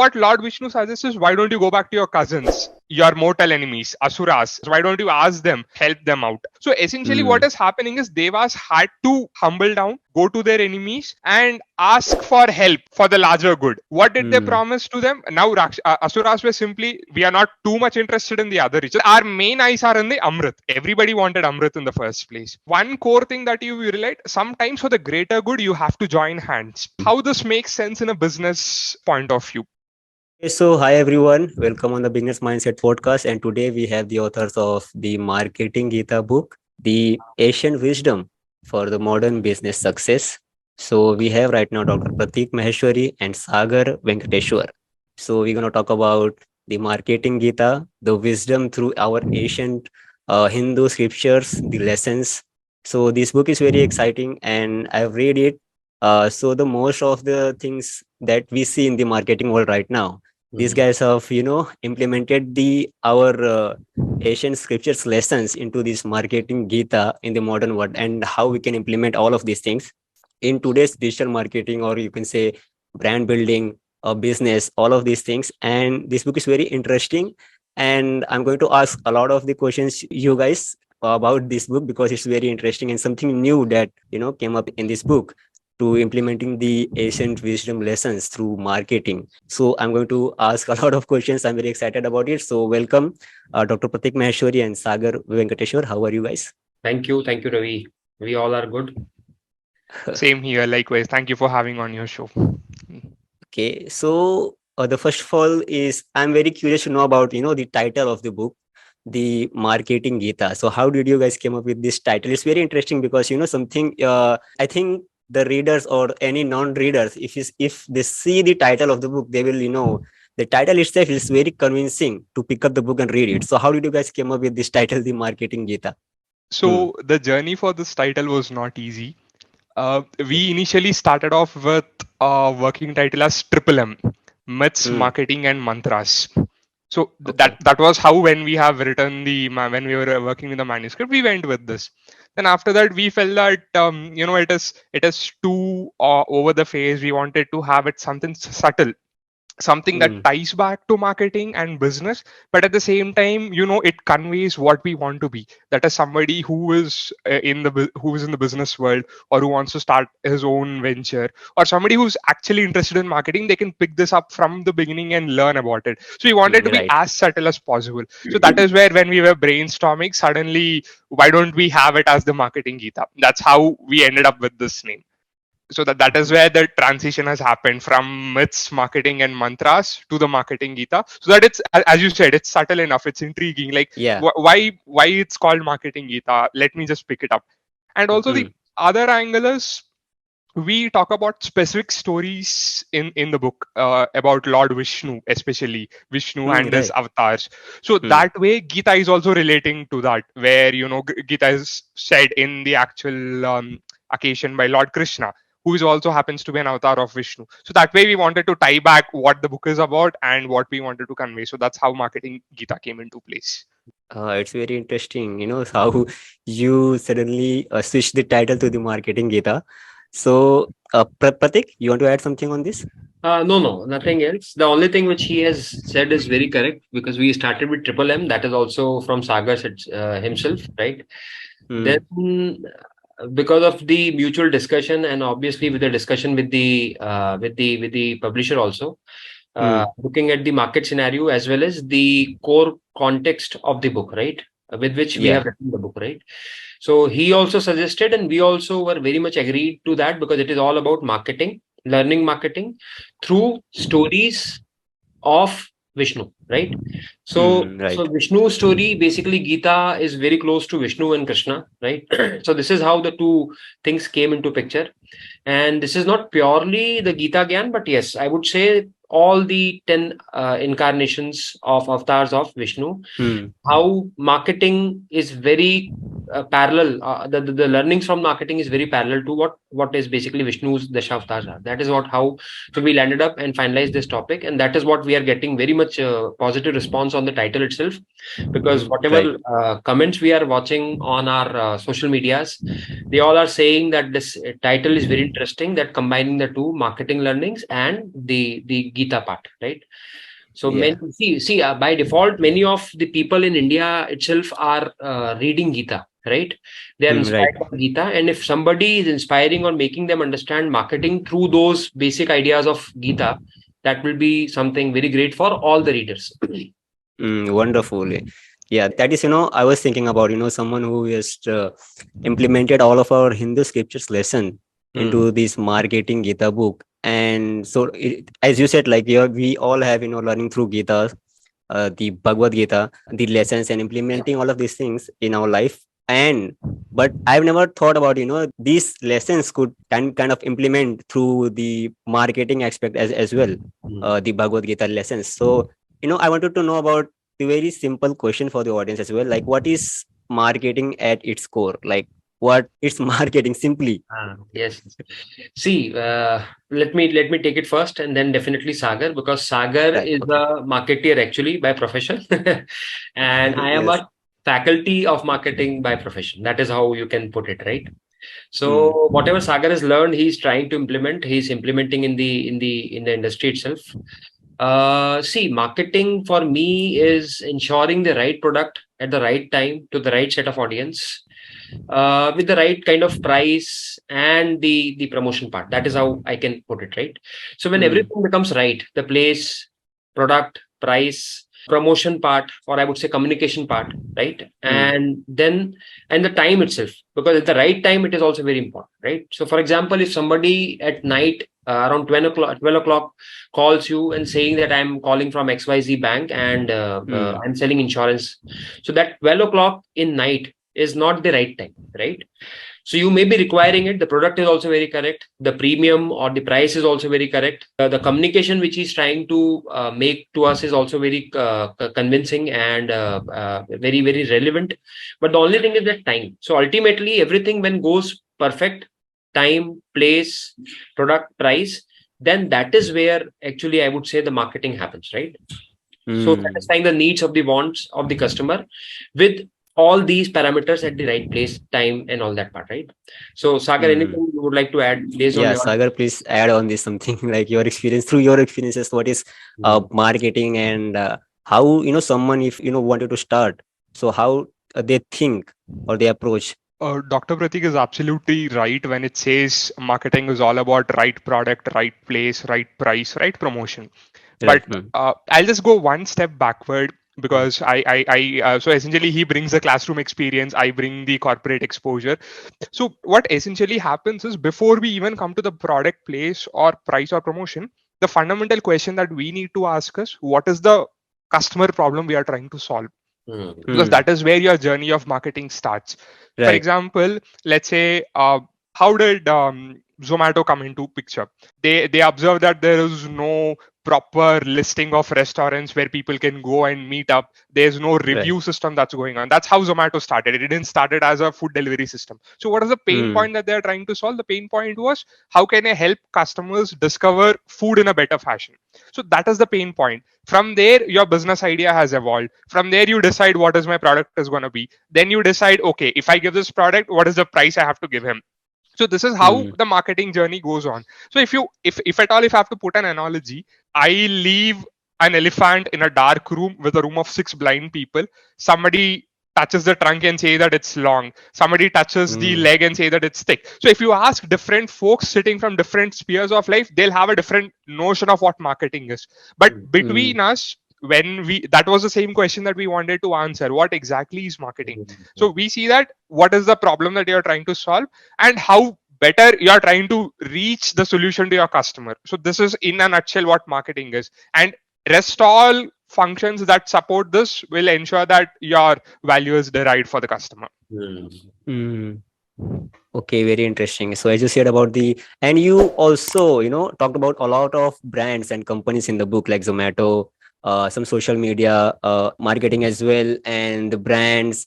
what Lord Vishnu suggests is, why don't you go back to your cousins, your mortal enemies, Asuras? Why don't you ask them, help them out? So essentially, what is happening is Devas had to humble down, go to their enemies, and ask for help for the larger good. What did they promise to them? Now, Asuras were simply, we are not too much interested in the other riches. Our main eyes are in the Amrit. Everybody wanted Amrit in the first place. One core thing that you relate, sometimes for the greater good, you have to join hands. How this makes sense in a business point of view? So, hi everyone, welcome on the Business Mindset podcast. And today we have the authors of the Marketing Gita book, The Ancient Wisdom for the Modern Business Success. So, we have right now Dr. Prateek Maheshwari and Sagar Venkateshwar. So, we're going to talk about the Marketing Gita, the wisdom through our ancient Hindu scriptures, the lessons. So, this book is very exciting and I've read it. So, the most of the things that we see in the marketing world right now, these guys have implemented the our Asian scriptures lessons into this Marketing Gita in the modern world, and how we can implement all of these things in today's digital marketing, or you can say brand building, business, all of these things. And this book is very interesting, and I'm going to ask a lot of the questions you guys about this book, because it's very interesting and something new that came up in this book to implementing the ancient wisdom lessons through marketing. So I'm going to ask a lot of questions. I'm very excited about it. So welcome, Dr. Prateek Maheshwari and Sagar Venkateshwar. How are you guys? Thank you, Ravi. We all are good. Same here, likewise. Thank you for having on your show. Okay, so the first of all is, I'm very curious to know about the title of the book, the Marketing Gita. So how did you guys came up with this title? It's very interesting because something. I think the readers or any non-readers, if they see the title of the book, they will the title itself is very convincing to pick up the book and read it. So how did you guys came up with this title, the Marketing Gita? So the journey for this title was not easy. We initially started off with a working title as Triple M, Myths, Marketing and Mantras. So that was how, when we have written when we were working with the manuscript, we went with this. Then after that, we felt that it is too over the face. We wanted to have it something subtle, something that ties back to marketing and business, but at the same time, it conveys what we want to be. That is somebody who is in the business world, or who wants to start his own venture, or somebody who's actually interested in marketing. They can pick this up from the beginning and learn about it. So we wanted to be as subtle as possible. So that is where, when we were brainstorming, suddenly, why don't we have it as the Marketing Gita? That's how we ended up with this name. So that is where the transition has happened from Myths, Marketing and Mantras to the Marketing Gita. So that it's, as you said, it's subtle enough, it's intriguing. Like, why it's called Marketing Gita? Let me just pick it up. And also the other angle is, we talk about specific stories in the book about Lord Vishnu, especially Vishnu and his avatars. So that way, Gita is also relating to that, where Gita is said in the actual occasion by Lord Krishna, who also happens to be an avatar of Vishnu. So that way, we wanted to tie back what the book is about and what we wanted to convey. So that's how Marketing Gita came into place. It's very interesting, how you suddenly switch the title to the Marketing Gita. So, Prateek, you want to add something on this? No, nothing else. The only thing which he has said is very correct, because we started with Triple M. That is also from Sagar himself, right? Then, because of the mutual discussion, and obviously with the discussion with the publisher also, looking at the market scenario as well as the core context of the book, right, with which we have written the book, right? So he also suggested, and we also were very much agreed to that, because it is all about marketing, learning marketing through stories of Vishnu, right? So Vishnu's story, basically Gita is very close to Vishnu and Krishna, right? So this is how the two things came into picture. And this is not purely the Gita Gyan, but yes, I would say all the 10 incarnations of avatars of Vishnu, how marketing is very parallel. The learnings from marketing is very parallel to what is basically Vishnu's Dashavtar. That is how we landed up and finalized this topic, and that is what we are getting very much positive response on the title itself, because whatever comments we are watching on our social medias, they all are saying that this title is very interesting, that combining the two, marketing learnings and the Gita part, right? So many, by default, many of the people in India itself are reading Gita, right? They are inspired by Gita, and if somebody is inspiring or making them understand marketing through those basic ideas of Gita, that will be something very great for all the readers. Wonderful. Yeah, that is, I was thinking about, someone who just implemented all of our Hindu scriptures lesson into this marketing Gita book. And so, as you said, like we all have, learning through Gita, the Bhagavad Gita, the lessons, and implementing all of these things in our life. But I've never thought about, these lessons could kind of implement through the marketing aspect as well, the Bhagavad Gita lessons. So, I wanted to know about the very simple question for the audience as well. Like, what is marketing at its core? Like, what is marketing simply? Yes. See, let me take it first, and then definitely Sagar, because Sagar is a marketeer actually by profession, and I am a faculty of marketing by profession. That is how you can put it, right? So whatever Sagar has learned, he's trying to implement. He's implementing in the industry itself. See, marketing for me is ensuring the right product at the right time to the right set of audience, with the right kind of price and the promotion part. That is how I can put it, right? So when everything becomes right, the place, product, price, promotion part, or I would say communication part, right? And then and the time itself, because at the right time it is also very important, right? So for example, if somebody at night around 12 o'clock calls you and saying that I'm calling from XYZ bank and I'm selling insurance, so that 12 o'clock in night is not the right time, right? So you may be requiring it. The product is also very correct. The premium or the price is also very correct. The communication which he's trying to make to us is also very convincing and very, very relevant. But the only thing is that time. So ultimately, everything when goes perfect, time, place, product, price, then that is where actually I would say the marketing happens, right? So satisfying the needs of the wants of the customer with all these parameters at the right place, time, and all that part, right? So Sagar, anything you would like to add based on your... Sagar, please add on this something like your experience, through your experiences, what is marketing, and how someone, if wanted to start, so how they think or they approach. Dr. Prateek is absolutely right when it says marketing is all about right product, right place, right price, right promotion. But I'll just go one step backward, because so essentially he brings the classroom experience, I bring the corporate exposure. So what essentially happens is, before we even come to the product, place, or price or promotion, the fundamental question that we need to ask is, what is the customer problem we are trying to solve? Because that is where your journey of marketing starts. For example, let's say, how did Zomato come into picture? They observe that there is no proper listing of restaurants where people can go and meet up. There's no review system that's going on. That's how Zomato started. It didn't started as a food delivery system. So what is the pain point that they're trying to solve? The pain point was, how can I help customers discover food in a better fashion? So that is the pain point. From there, your business idea has evolved. From there, you decide what is my product is going to be. Then you decide, okay, if I give this product, what is the price I have to give him? So this is how the marketing journey goes on. So if at all, if I have to put an analogy, I leave an elephant in a dark room with a room of 6 blind people. Somebody touches the trunk and say that it's long. Somebody touches the leg and say that it's thick. So if you ask different folks sitting from different spheres of life, they'll have a different notion of what marketing is. But between us, that was the same question that we wanted to answer. What exactly is marketing? So we see that what is the problem that you're trying to solve, and how better you're trying to reach the solution to your customer. So this is in a nutshell what marketing is. And rest all functions that support this will ensure that your value is derived for the customer. Okay, very interesting. So as you said about and you also, talked about a lot of brands and companies in the book, like Zomato, some social media marketing as well, and the brands,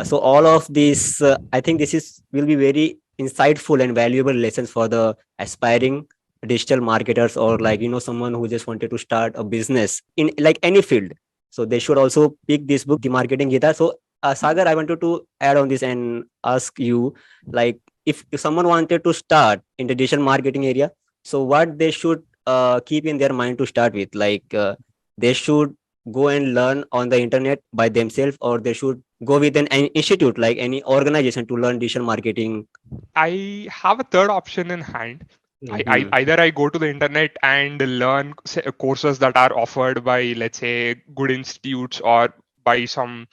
So all of these, I think this is will be very insightful and valuable lessons for the aspiring digital marketers, or like someone who just wanted to start a business in like any field. So they should also pick this book, the Marketing Gita. So Sagar, I wanted to add on this and ask you, like, if someone wanted to start in the digital marketing area, so what they should keep in their mind to start with, like they should go and learn on the internet by themselves, or they should go with an institute, like any organization, to learn digital marketing. I have a third option in hand. Hmm. Either I go to the internet and learn courses that are offered by, let's say, good institutes or by some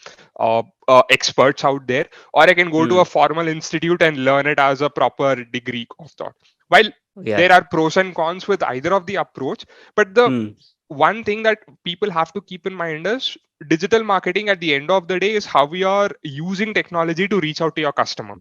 experts out there, or I can go to Hmm. a formal institute and learn it as a proper degree of thought. While Yeah. there are pros and cons with either of the approach, but the Hmm. one thing that people have to keep in mind is digital marketing at the end of the day is how we are using technology to reach out to your customer.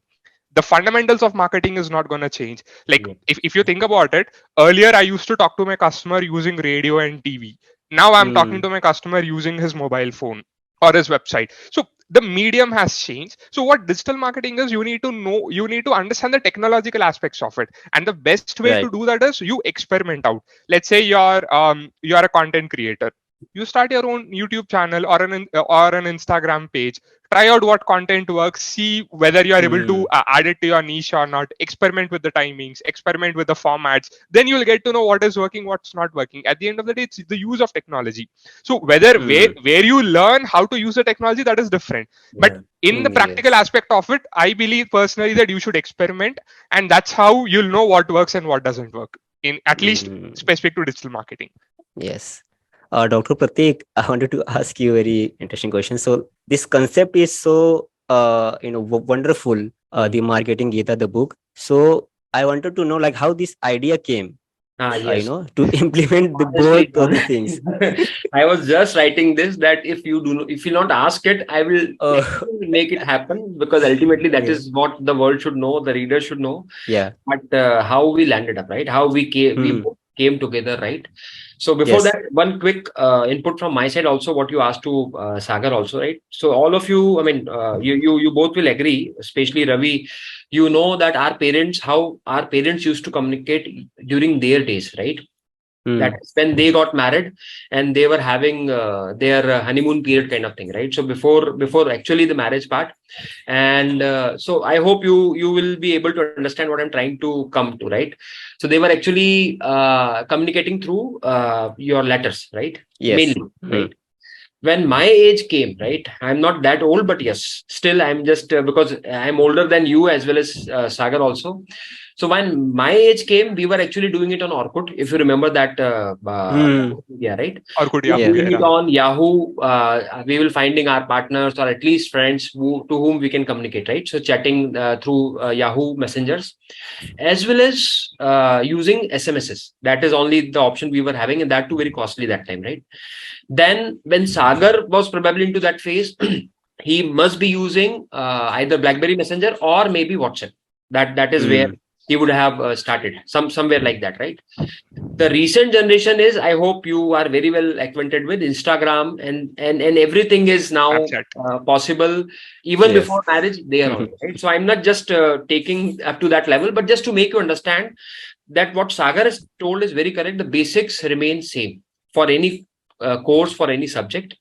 The fundamentals of marketing is not going to change. Like, Yeah. if you think about it, earlier I used to talk to my customer using radio and TV. Now I'm talking Hmm. to my customer using his mobile phone or his website. So the medium has changed. So what digital marketing is, you need to know, you need to understand the technological aspects of it, and the best way to Right. do that is you experiment out. Let's say you're a content creator. You start your own YouTube channel or an Instagram page. Try out what content works, see whether you are able to Hmm. add it to your niche or not. Experiment with the timings, experiment with the formats. Then you'll get to know what is working, what's not working. At the end of the day, it's the use of technology. So whether Hmm. where you learn how to use the technology, that is different. But Yeah. in the practical Yes. aspect of it, I believe personally that you should experiment, and that's how you'll know what works and what doesn't work, in at least Hmm. specific to digital marketing. Yes. Dr. Prateek, I wanted to ask you a very interesting question. So this concept is so wonderful. The Marketing Gita, the book. So I wanted to know, like, how this idea came. Yes. To implement the Honestly, both of the things. I was just writing this that if you not ask it, I will Oh, make it happen, because ultimately that okay. is what the world should know, the reader should know. Yeah. But how we landed up, right? How we Hmm. both came together, right? So before Yes. that, one quick input from my side also, what you asked to Sagar also, right? So all of you, I mean, you both will agree, especially Ravi, you know that how our parents used to communicate during their days, right? That Hmm. is when they got married and they were having their honeymoon period kind of thing, right? So before actually the marriage part. And so I hope you will be able to understand what I'm trying to come to, right? So they were actually communicating through your letters, right? Yes. Mainly, Hmm. right? When my age came, right, I'm not that old, but yes, still I'm just because I'm older than you as well as Sagar also. So when my age came, we were actually doing it on Orkut, if you remember that. Hmm. Yeah, right. Or could We were Yeah. Yahoo doing it era. on Yahoo. We will finding our partners or at least friends to whom we can communicate, right? So chatting through Yahoo messengers, as well as using SMSs. That is only the option we were having, and that too very costly that time, right? Then when Sagar was probably into that phase, he must be using either BlackBerry Messenger or maybe WhatsApp. That is where Hmm. he would have started somewhere like that, right? The recent generation is, I hope you are very well acquainted with Instagram, and everything is now Snapchat. possible. Even Yes. before marriage, they are on, right? So I'm not just taking up to that level, but just to make you understand that what Sagar has told is very correct. The basics remain same for any course, for any subject.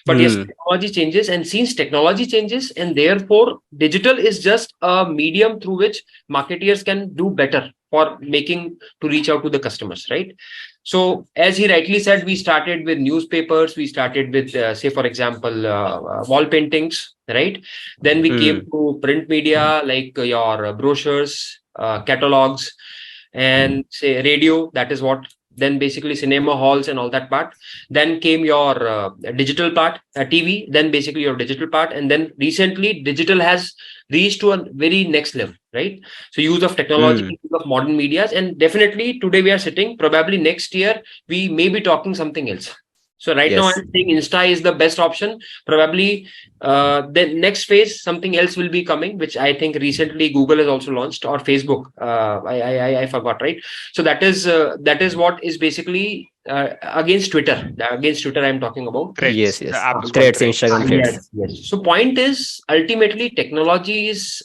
But yes, Hmm. technology changes, and since technology changes, and therefore digital is just a medium through which marketeers can do better for making to reach out to the customers, right? So as he rightly said, we started with newspapers, we started with say for example wall paintings, right? Then we came Hmm. to print media like your brochures, catalogs, and say radio, that is what. Then basically cinema halls and all that part. Then came your digital part, TV, then basically your digital part. And then recently digital has reached to a very next level, right? So use of technology, Hmm. use of modern medias, and definitely today we are sitting, probably next year we may be talking something else. So right now Yes. I'm saying Insta is the best option. Probably the next phase, something else will be coming, which I think recently Google has also launched, or Facebook. I forgot, right? So that is what is basically against Twitter. Against Twitter, I'm talking about. Threads. Yes, The yes. app is called Threads, Threads. Instagram threads. Yes, yes. So point is, ultimately, technology is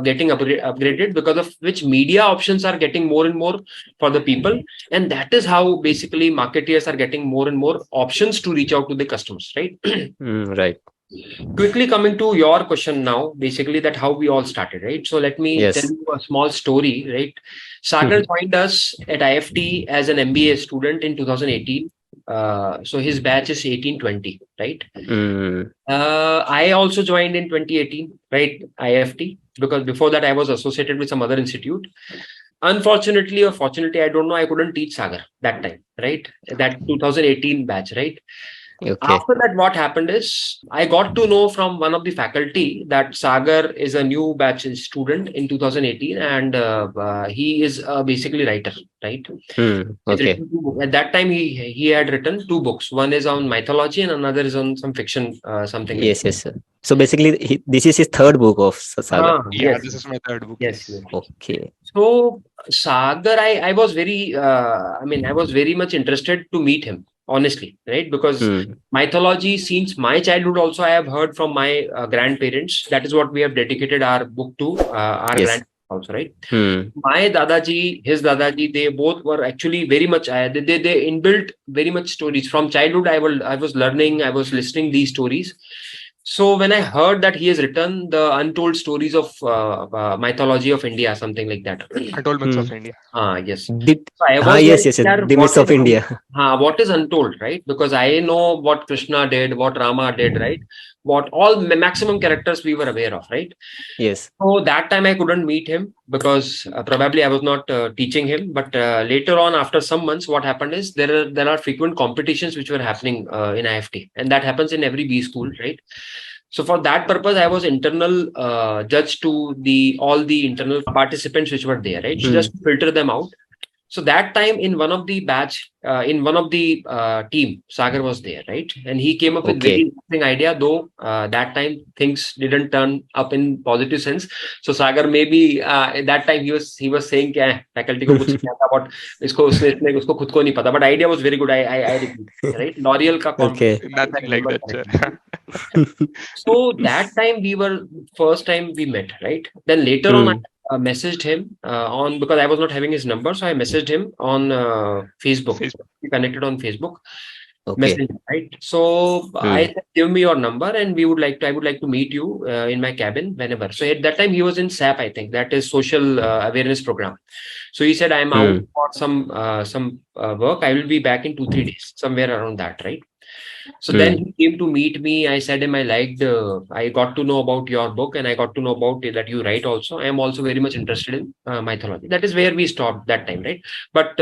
getting upgraded, because of which media options are getting more and more for the people. And that is how basically marketeers are getting more and more options to reach out to the customers, right? Right. Quickly coming to your question now, basically that how we all started, right? So let me tell Yes. you a small story, right? Sagar joined us at IFT as an MBA student in 2018. So his batch is 1820, right? Mm. I also joined in 2018, right? IFT, because before that I was associated with some other institute. Unfortunately or fortunately, I don't know, I couldn't teach Sagar that time, right? That 2018 batch, right? Okay. After that, what happened is I got to know from one of the faculty that Sagar is a new batch student in 2018, and he is basically writer, right? He's Okay. written 2 books. At that time, he had written 2 books. One is on mythology, and another is on some fiction, something like Yes, yes, sir. So basically, that. this is his third book of Saga. Yeah, Yes, this is my third book. yes, Yes. yes. Okay. So Sagar, I was very, I was very much interested to meet him, honestly, right? Because Mm. mythology, since my childhood, also I have heard from my grandparents. That is what we have dedicated our book to, our Yes. grandparents also, right? Mm. My Dadaji, his Dadaji, they both were actually very much, they inbuilt very much stories. From childhood, I was learning, I was listening these stories. So when I heard that he has written the untold stories of mythology of India, something like that. Untold Myths of Mm. India. Yes. Did So I was yes, like, yes, yes. "Yaar, The myths of India. what is untold, right? Because I know what Krishna did, what Rama did, right? What all maximum characters we were aware of, right? Yes. So that time I couldn't meet him because probably I was not teaching him. But later on, after some months, what happened is there are frequent competitions which were happening in IFT, and that happens in every B school, right? So for that purpose, I was internal judge to the all the internal participants which were there, right? So Mm. just to filter them out. So that time in one of the batch, in one of the team, Sagar was there, right? And he came up with very Okay. interesting idea, though that time things didn't turn up in positive sense. So Sagar maybe at that time he was saying कि faculty को कुछ नहीं आता, but इसको खुद को नहीं पता. But idea was very good. I repeat, right? L'Oreal का Okay. competition, if I Nothing like remember that, sir. correctly. So that time first time we met, right? Then later on, I Mm. messaged him on, because I was not having his number, so I messaged him on Facebook. Facebook. We connected on Facebook Okay. Messenger, right? So I Mm. said, give me your number, and I would like to meet you in my cabin whenever. So at that time he was in SAP, I think that is social awareness program. So he said, I'm out Mm. for some work. I will be back in 2-3 days, somewhere around that, right? So then Mm. he came to meet me. I said him, I got to know about your book, and I got to know about it, that you write also. I am also very much interested in mythology. That is where we stopped that time, right?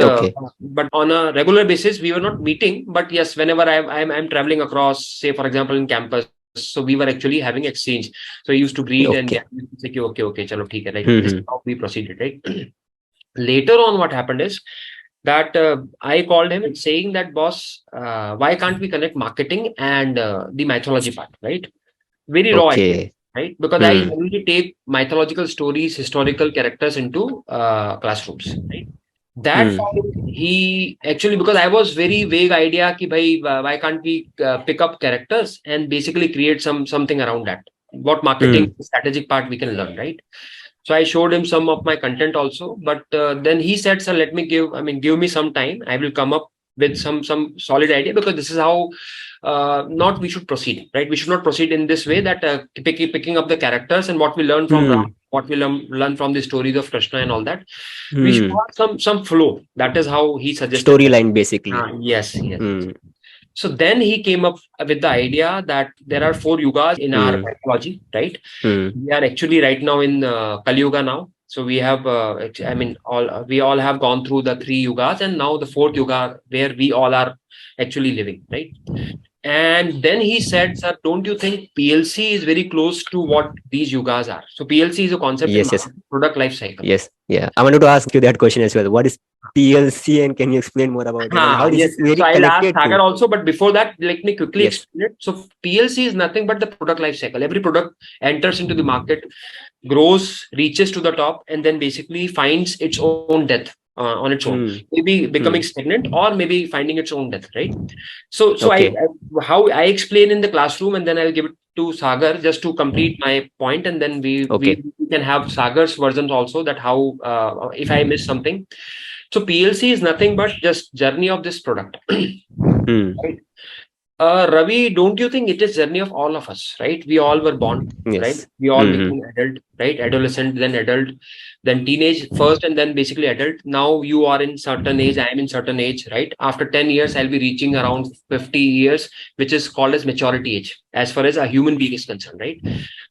Okay. But on a regular basis, we were not meeting. But yes, whenever I'm traveling across, say for example in campus, so we were actually having exchange. So he used to greet, and Okay. yeah, he used to say, okay, chalo, theek hai, right? This is Mm-hmm. how we proceeded, right? Later on, what happened is that I called him and saying that, boss, why can't we connect marketing and the mythology part, right? Very raw idea, Okay. right? Because I Mm. generally take mythological stories, historical characters into classrooms, right? That Mm. time he actually, because I was very vague idea ki bhai, why can't we pick up characters and basically create something around that? What marketing Mm. strategic part we can learn, right? So I showed him some of my content also, but then he said, "Sir, give me some time. I will come up with some solid idea, because this is how not we should proceed, right? We should not proceed in this way, that picking up the characters and what we learn from Ram, Mm. what we learn from the stories of Krishna and all that. We should Mm. have some flow." That is how he suggested that. Storyline basically. Yes, yes. Mm. So then he came up with the idea that there are 4 yugas in our Mm. mythology, right? Mm. We are actually right now in Kali Yuga now. So we have, all we all have gone through the 3 yugas, and now the 4th yuga where we all are actually living, right? And then he said, "Sir, don't you think PLC is very close to what these yugas are?" So PLC is a concept in Yes, yes. marketing, product life cycle. Yes. Yeah. I wanted to ask you that question as well. What is PLC and can you explain more about it and how this Yes, is yes. very So I'll ask connected Sagar to? also, but before that, let me quickly Yes. explain it. So PLC is nothing but the product life cycle. Every product enters into the market, grows, reaches to the top, and then basically finds its own death. on its own, Mm. maybe becoming Mm. stagnant or maybe finding its own death, right? So, Okay. how I explain in the classroom, and then I'll give it to Sagar just to complete my point, and then Okay. we can have Sagar's versions also, that how if I miss something. So PLC is nothing but just journey of this product. Mm. Right? Ravi, don't you think it is journey of all of us, right? We all were born, right? Yes. We all Mm-hmm. became adult, right? Adolescent, then adult, then teenage first, and then basically adult. Now you are in certain age, I am in certain age, right? After 10 years, I'll be reaching around 50 years, which is called as maturity age, as far as a human being is concerned, right?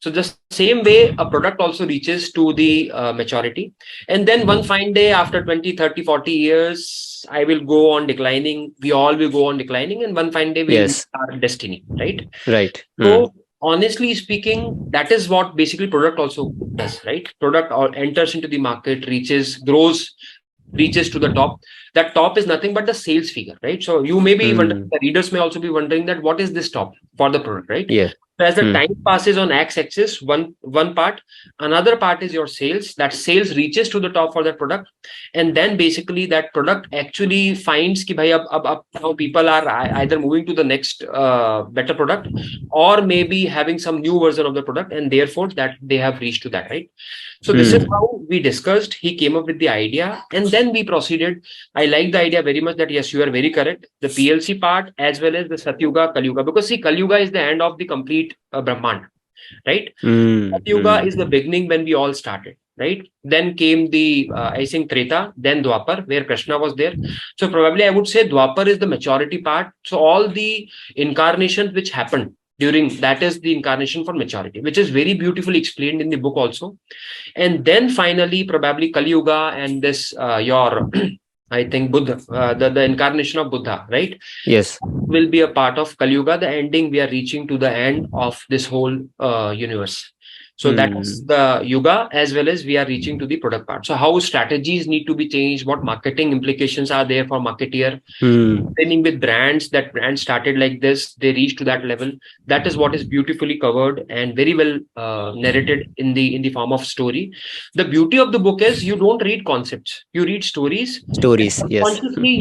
So the same way, a product also reaches to the maturity. And then one fine day, after 20, 30, 40 years, I will go on declining. We all will go on declining, and one fine day we'll meet Yes. our destiny, right? Right. Mm. So honestly speaking, that is what basically product also does, right? Product enters into the market, reaches, grows, reaches to the top. That top is nothing but the sales figure, right? So you may be wondering, Mm. the readers may also be wondering that what is this top for the product, right? Yeah. So as the Mm. time passes on x-axis, one part, another part is your sales. That sales reaches to the top for that product, and then basically that product actually finds कि भाई अब now people are either moving to the next better product, or maybe having some new version of the product, and therefore that they have reached to that, right? So this is Mm. how we discussed. He came up with the idea, and then we proceeded. I like the idea very much that yes, you are very correct. The PLC part as well as the Satyuga, Kali Yuga, because see, Kali Yuga is the end of the complete Brahman, right? Mm. Satyuga is Mm. the beginning when we all started, right? Then came the, I think, Treta, then Dwapar, where Krishna was there. So probably I would say Dwapar is the maturity part. So all the incarnations which happened during that is the incarnation for maturity, which is very beautifully explained in the book also. And then finally, probably Kali Yuga and this, your, I think, Buddha, the incarnation of Buddha, right? Yes. Will be a part of Kali Yuga, the ending. We are reaching to the end of this whole universe. So that is Mm. the Yuga, as well as we are reaching to the product part. So how strategies need to be changed, what marketing implications are there for marketeer, Mm. training with brands, that brands started like this, they reached to that level. That is what is beautifully covered and very well narrated in the form of story. The beauty of the book is you don't read concepts, you read stories, and Stories. Yes. subconsciously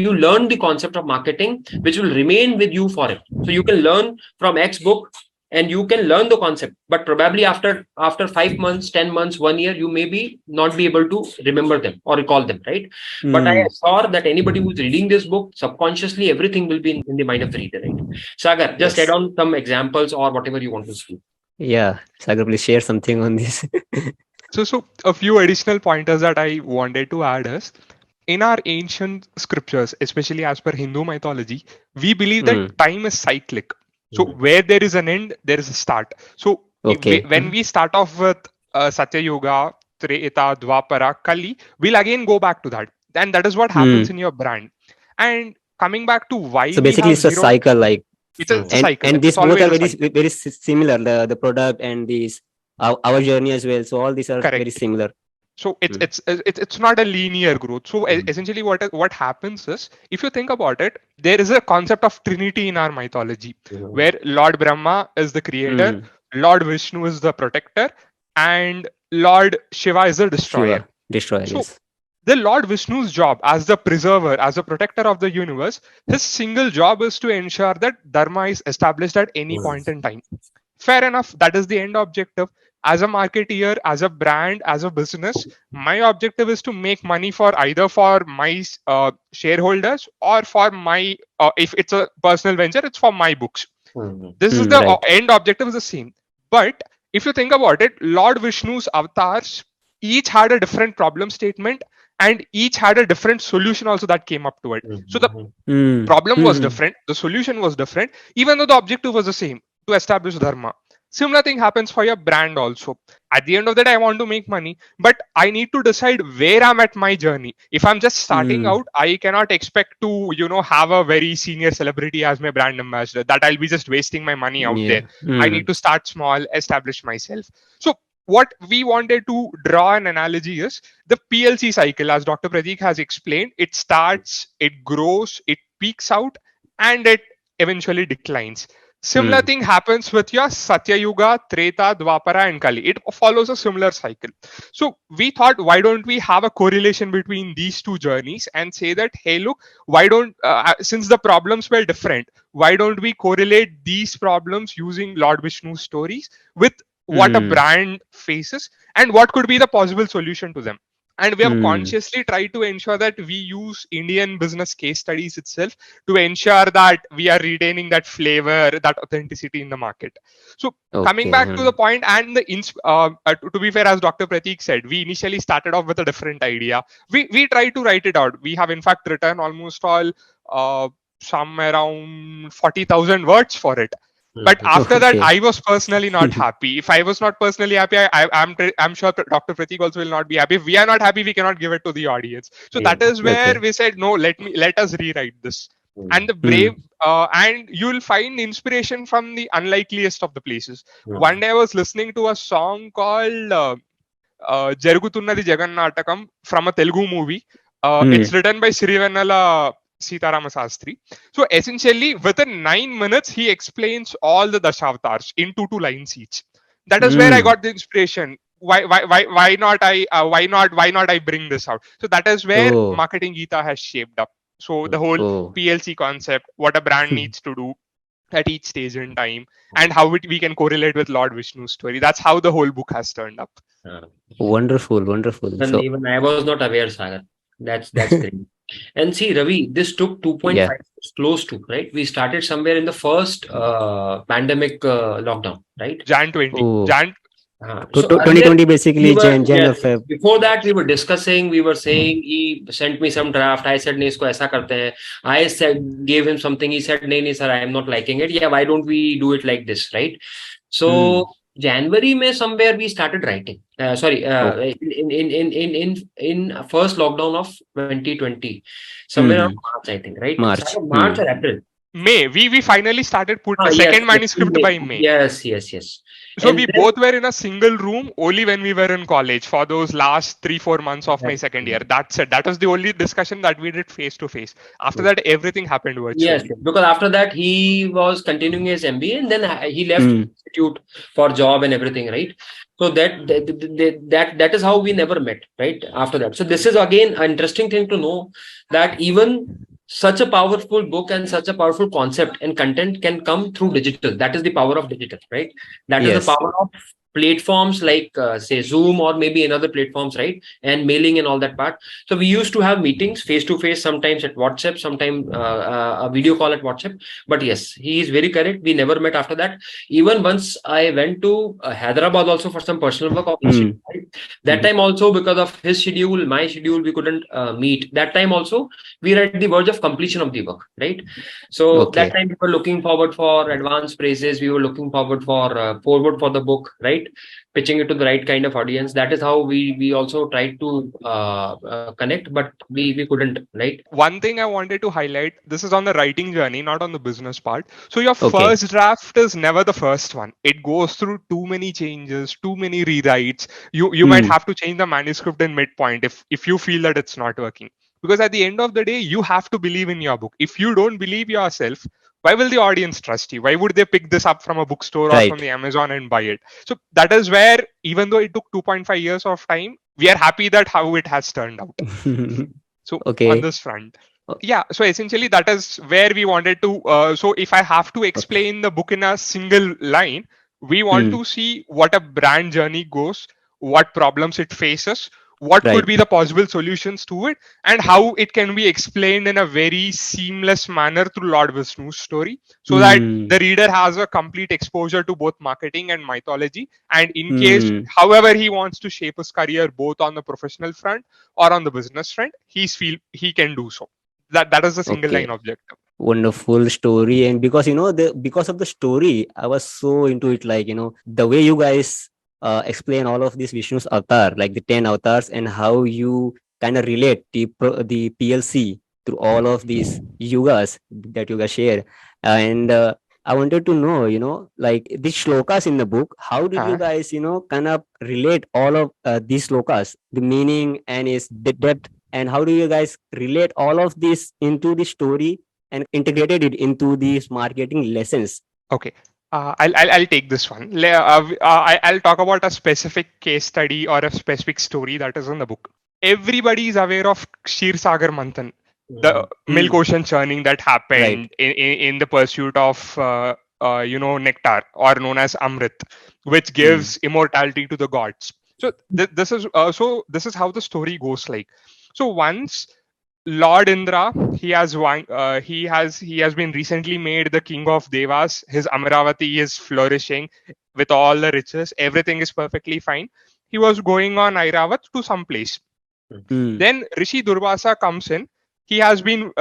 you learn the concept of marketing, which will remain with you forever. So you can learn from X book, and you can learn the concept, but probably after 5 months, 10 months, 1 year, you may be not be able to remember them or recall them, right? But I Mm. assure that anybody who's reading this book, subconsciously everything will be in the mind of the reader, right? Sagar, just add Yes. on some examples or whatever you want to speak. Yeah. Sagar, please share something on this. So a few additional pointers that I wanted to add is, in our ancient scriptures, especially as per Hindu mythology, we believe that Mm. time is cyclic. So Mhm. where there is an end, there is a start. So Okay. when we start off with Satya Yuga, Treta, Dwapara, Kali, we'll again go back to that. And that is what happens Mm. in your brand. And coming back to why So we basically, have it's a zero, cycle. Like, it's a Mhm. cycle. and It's these both always are a very cycle. very similar. The product and these our journey as well. So all these are very Correct. similar. So Mm. it's not a linear growth. So essentially, what happens is, if you think about it, there is a concept of Trinity in our mythology, Mhm. where Lord Brahma is the creator, Mm. Lord Vishnu is the protector, and Lord Shiva is the destroyer. Shiva, destroyer. So Yes. the Lord Vishnu's job as the preserver, as a protector of the universe, his single job is to ensure that dharma is established at any point in time. Fair enough, that is the end objective. As a marketeer, as a brand, as a business, my objective is to make money for either for my shareholders, or for my, if it's a personal venture, it's for my books. Mhm. This is Mm. the Right. end objective is the same. But if you think about it, Lord Vishnu's avatars each had a different problem statement, and each had a different solution also that came up to it. So the Mhm. Mm. problem was Mm. different, the solution was different, even though the objective was the same, to establish dharma. Similar thing happens for your brand also. At the end of the day, I want to make money, but I need to decide where I'm at my journey. If I'm just starting Mm. out, I cannot expect to, have a very senior celebrity as my brand ambassador. That I'll be just wasting my money out there. Yeah. I need Mm. to start small, establish myself. So what we wanted to draw an analogy is the PLC cycle, as Dr. Prateek has explained. It starts, it grows, it peaks out, and it eventually declines. Similar thing happens with your Satya Yuga, Treta, Dwapara, and Kali. It follows a similar cycle. So we thought, why don't we have a correlation between these two journeys and say that, hey, look, why don't, since the problems were different, why don't we correlate these problems using Lord Vishnu's stories with what a brand faces and what could be the possible solution to them? And we have consciously tried to ensure that we use Indian business case studies itself to ensure that we are retaining that flavor, that authenticity in the market. So coming back to the point, and to be fair, as Dr. Prateek said, we initially started off with a different idea. We tried to write it out. We have in fact written almost all some around 40,000 words for it. But after that, I was personally not happy. If I was not personally happy, I'm sure Dr. Prateek also will not be happy. If we are not happy, we cannot give it to the audience. So that is where we said, no, let us rewrite this. And the brave, and you'll find inspiration from the unlikeliest of the places. One day I was listening to a song called Jarugutunnadi Jagannatakam from a Telugu movie. It's written by Sirivennala Sitarama Sastri. So essentially, within 9 minutes, he explains all the Dashavatars in 2 lines each. That is where I got the inspiration. Why not I bring this out? So that is where Marketing Gita has shaped up. So the whole PLC concept, what a brand needs to do at each stage in time, and how we can correlate with Lord Vishnu's story. That's how the whole book has turned up. Wonderful. Even I was not aware, Sagar. That's great. And see, Ravi, this took 2.5 years close to, right? We started somewhere in the first pandemic lockdown, right? Jan 20. So 2020 basically, Jan of Feb. Before that, we were discussing, we were saying, he sent me some draft. I said, isko aisa karte hain. I said, gave him something. He said, nahi, sir, I am not liking it. Yeah, why don't we do it like this, right? So January May somewhere we started writing. In first lockdown of 2020, somewhere around March, I think, right? March or April. May. We finally started putting the second manuscript by May. Yes. So and we both were in a single room only when we were in college for those last 3-4 months of my second year. That's it. That was the only discussion that we did face to face. After that, everything happened virtually. Yes, because after that, he was continuing his MBA and then he left institute for job and everything, right? So that is how we never met, right? After that. So this is again an interesting thing to know, that even such a powerful book and such a powerful concept and content can come through digital. That is the power of digital, right? That is the power of platforms like say Zoom or maybe another platforms, right? And mailing and all that part. So we used to have meetings face to face, sometimes at WhatsApp, sometimes a video call at WhatsApp. But yes, he is very correct. We never met after that. Even once I went to Hyderabad also for some personal work of institute, right? That time also, because of his schedule, my schedule, we couldn't meet. That time also, we were at the verge of completion of the work, right? So that time we were looking forward for advance praises. We were looking forward for forward for the book, right? Pitching it to the right kind of audience. That is how we also tried to connect, but we couldn't, right? One thing I wanted to highlight, this is on the writing journey, not on the business part. So your first draft is never the first one. It goes through too many changes, too many rewrites. You might have to change the manuscript in midpoint if you feel that it's not working. Because at the end of the day, you have to believe in your book. If you don't believe yourself, why will the audience trust you? Why would they pick this up from a bookstore or from the Amazon and buy it? So that is where, even though it took 2.5 years of time, we are happy that how it has turned out. So on this front. Yeah, so essentially that is where we wanted to, so if I have to explain the book in a single line, we want to see what a brand journey goes, what problems it faces, what could be the possible solutions to it, and how it can be explained in a very seamless manner through Lord Vishnu's story, so that the reader has a complete exposure to both marketing and mythology. And in case, however he wants to shape his career, both on the professional front or on the business front, he can do so. That is the single line objective. Wonderful story. And because because of the story, I was so into it, like the way you guys explain all of this Vishnu's avatar, like the 10 avatars, and how you kind of relate the PLC through all of these yugas that you guys share. And I wanted to know, like the shlokas in the book, how did you guys, kind of relate all of these shlokas, the meaning and its depth, and how do you guys relate all of this into the story and integrated it into these marketing lessons? Okay. I'll take this one. I'll talk about a specific case study or a specific story that is in the book. Everybody is aware of Sagar Manthan, the milk ocean churning that Right. happened in the pursuit of nectar, or known as Amrit, which gives immortality to the gods. So this is how the story goes. Like, so once Lord Indra, he has been recently made the king of Devas. His Amaravati is flourishing with all the riches. Everything is perfectly fine. He was going on Airavat to some place. Then Rishi Durvasa comes in. He has been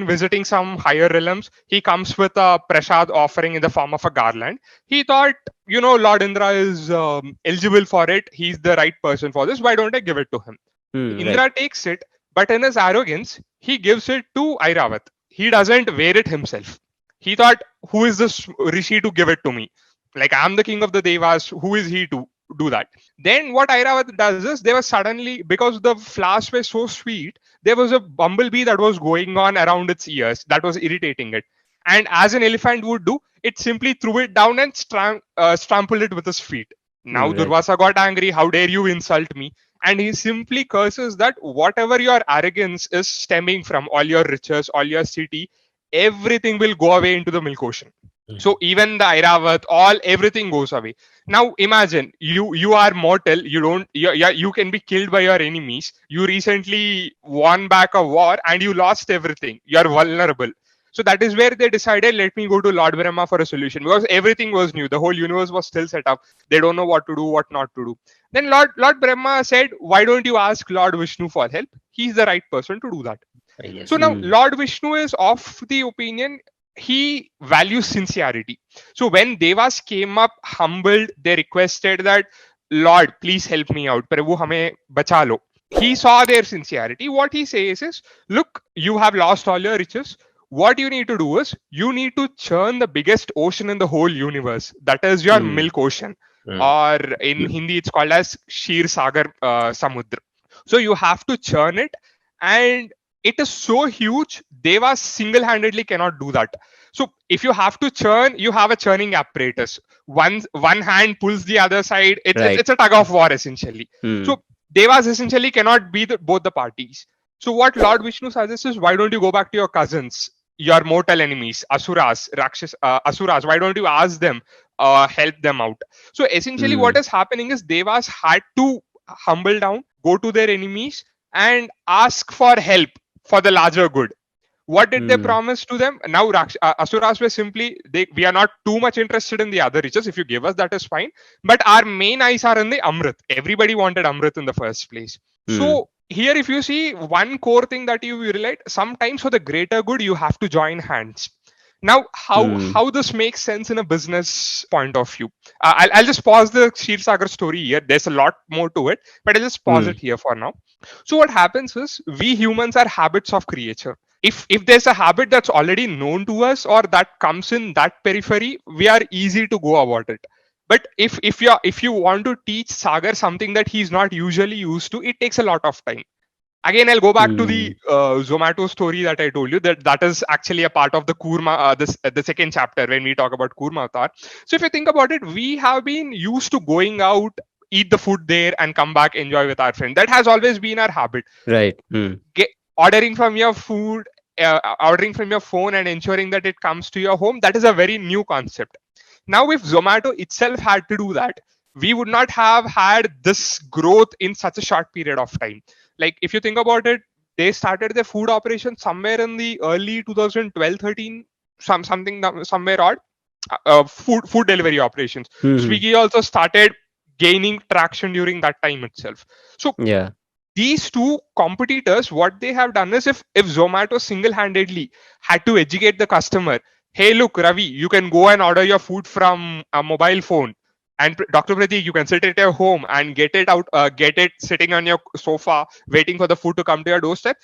visiting some higher realms. He comes with a prasad offering in the form of a garland. He thought, Lord Indra is eligible for it. He's the right person for this. Why don't I give it to him? Indra takes it, but in his arrogance, he gives it to Airavat. He doesn't wear it himself. He thought, who is this Rishi to give it to me? Like, I'm the king of the Devas. Who is he to do that? Then what Airavat does is, there was suddenly, because the flowers were so sweet, there was a bumblebee that was going on around its ears that was irritating it. And as an elephant would do, it simply threw it down and trampled it with his feet. Now Durvasa got angry. How dare you insult me? And he simply curses that whatever your arrogance is stemming from, all your riches, all your city, everything will go away into the milk ocean. So even the Airavat, everything goes away. Now imagine you are mortal. You can be killed by your enemies. You recently won back a war and you lost everything. You are vulnerable. So that is where they decided, let me go to Lord Brahma for a solution, because everything was new. The whole universe was still set up. They don't know what to do, what not to do. Then Lord Brahma said, why don't you ask Lord Vishnu for help? He's the right person to do that. Yes. So now Lord Vishnu is of the opinion, he values sincerity. So when Devas came up humbled, they requested that, Lord, please help me out. Prabhu, hame bacha lo. He saw their sincerity. What he says is, look, you have lost all your riches. What you need to do is, you need to churn the biggest ocean in the whole universe. That is your milk ocean. Or in Hindi, it's called as Sheer Sagar Samudra. So you have to churn it, and it is so huge, Devas single-handedly cannot do that. So if you have to churn, you have a churning apparatus. One hand pulls the other side. It's a tug of war, essentially. So Devas essentially cannot be both the parties. So what Lord Vishnu suggests is, why don't you go back to your cousins, your mortal enemies, Asuras, Asuras? Why don't you ask them, help them out? So essentially what is happening is, Devas had to humble down, go to their enemies and ask for help for the larger good. What did they promise to them? Now Asuras were simply, we are not too much interested in the other riches. If you give us, that is fine. But our main eyes are in the Amrit. Everybody wanted Amrit in the first place. So here, if you see, one core thing that you relate, sometimes for the greater good, you have to join hands. Now, how this makes sense in a business point of view? I'll just pause the Sheer Sagar story here. There's a lot more to it, but I'll just pause it here for now. So what happens is, we humans are habits of creature. If there's a habit that's already known to us, or that comes in that periphery, we are easy to go about it. But if you want to teach Sagar something that he's not usually used to, it takes a lot of time. Again, I'll go back to the Zomato story that I told you. That is actually a part of the Kurma, the second chapter when we talk about Kurma Avatar. So if you think about it, we have been used to going out, eat the food there, and come back, enjoy with our friend. That has always been our habit. Right. Ordering from your food, ordering from your phone, and ensuring that it comes to your home. That is a very new concept. Now, if Zomato itself had to do that, we would not have had this growth in such a short period of time. Like, if you think about it, they started their food operation somewhere in the early 2012-13, somewhere odd. Food delivery operations. Swiggy also started gaining traction during that time itself. So these two competitors, what they have done is, if Zomato single-handedly had to educate the customer, hey, look, Ravi, you can go and order your food from a mobile phone. And Dr. Prateek, you can sit at your home and get it sitting on your sofa, waiting for the food to come to your doorstep.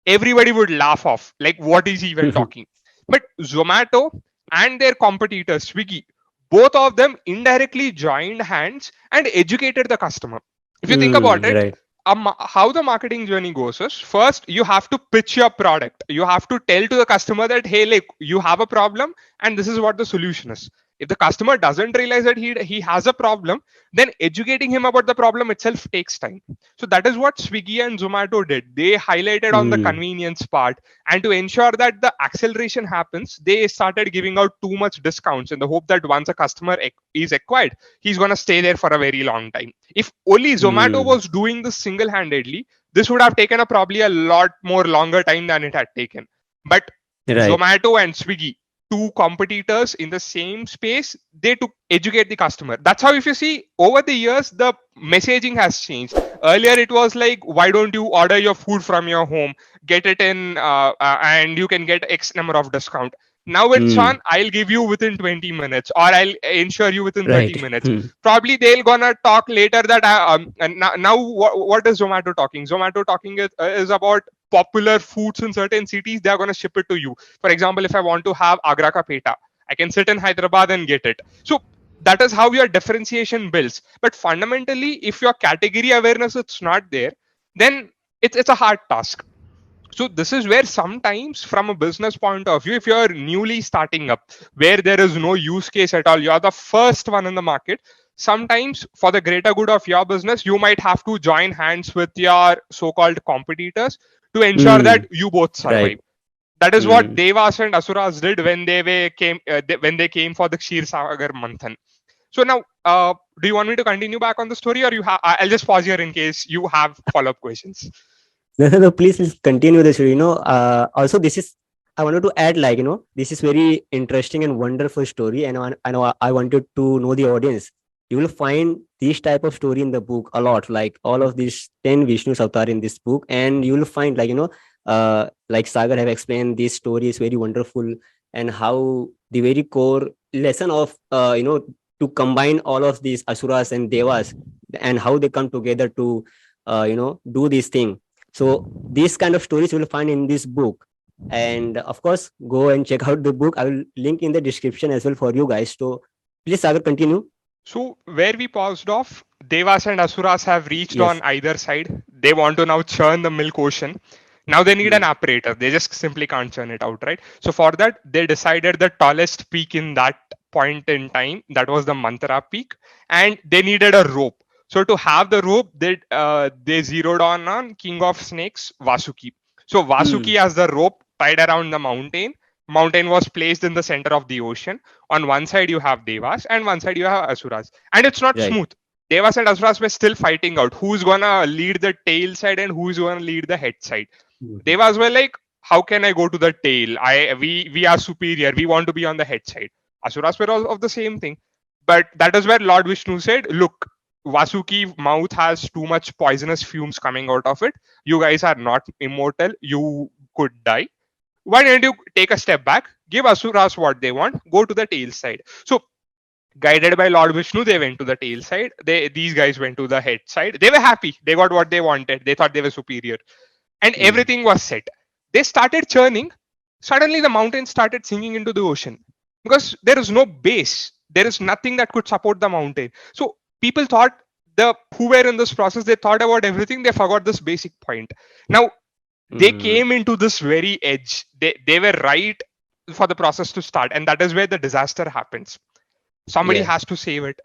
Everybody would laugh off. Like, what is he even talking? But Zomato and their competitors, Swiggy, both of them indirectly joined hands and educated the customer. If you think about it, how the marketing journey goes is, first you have to pitch your product. You have to tell to the customer that, hey, like, you have a problem and this is what the solution is. If the customer doesn't realize that he has a problem, then educating him about the problem itself takes time. So that is what Swiggy and Zomato did. They highlighted on the Mm. convenience part, and to ensure that the acceleration happens, they started giving out too much discounts in the hope that once a customer is acquired, he's going to stay there for a very long time. If only Zomato Mm. was doing this single-handedly, this would have taken probably a lot more longer time than it had taken. But Right. Zomato and Swiggy, two competitors in the same space, they took educate the customer. That's how, if you see over the years, the messaging has changed. Earlier it was like, why don't you order your food from your home, get it in, and you can get X number of discount. Now it's Mm. on, I'll give you within 20 minutes, or I'll ensure you within 30 Right. minutes. Mm. Probably they'll gonna talk later that and now what is Zomato talking? Zomato talking is about popular foods in certain cities. They are gonna ship it to you. For example, if I want to have Agra ka peta, I can sit in Hyderabad and get it. So that is how your differentiation builds. But fundamentally, if your category awareness is not there, then it's a hard task. So this is where sometimes, from a business point of view, if you're newly starting up, where there is no use case at all, you're the first one in the market, sometimes for the greater good of your business, you might have to join hands with your so-called competitors to ensure that Mm. you both Right. survive. That is what Mm. Devas and Asuras did when when they came for the Sagar Manthan. So now, do you want me to continue back on the story, or I'll just pause here in case you have follow-up questions. No, no, no, please continue this. Also, this is, I wanted to add, like, this is very interesting and wonderful story. And I know I wanted to know the audience. You will find this type of story in the book a lot, like all of these 10 Vishnu Avatar in this book. And you will find, like, like Sagar have explained, this story is very wonderful, and how the very core lesson of, to combine all of these Asuras and Devas, and how they come together to, do this thing. So these kind of stories you will find in this book. And of course, go and check out the book. I will link in the description as well for you guys. So please, Sagar, continue. So where we paused off, Devas and Asuras have reached on Yes. either side. They want to now churn the milk ocean. Now they need an Mm. apparator. They just simply can't churn it out, right? So for that, they decided the tallest peak in that point in time, that was the Mantra peak, and they needed a rope. So to have the rope, they zeroed on King of Snakes, Vasuki. So Mm. Vasuki has the rope tied around the mountain. Mountain was placed in the center of the ocean. On one side you have Devas, and one side you have Asuras, and it's not Right. smooth. Devas and Asuras were still fighting out who's gonna lead the tail side and who's gonna lead the head side. Mhm. Devas were like, how can I go to the tail? We are superior, we want to be on the head side. Asuras were all of the same thing. But that is where Lord Vishnu said, look, Vasuki mouth has too much poisonous fumes coming out of it. You guys are not immortal, you could die. Why don't you take a step back, give Asuras what they want, go to the tail side? So guided by Lord Vishnu, they went to the tail side. These guys went to the head side. They were happy. They got what they wanted. They thought they were superior. And Mm. everything was set. They started churning. Suddenly the mountain started sinking into the ocean. Because there is no base. There is nothing that could support the mountain. So people thought, the who were in this process, they thought about everything, they forgot this basic point. Now they Mm. came into this very edge. They were right for the process to start, and that is where the disaster happens. Somebody Yeah. has to save it.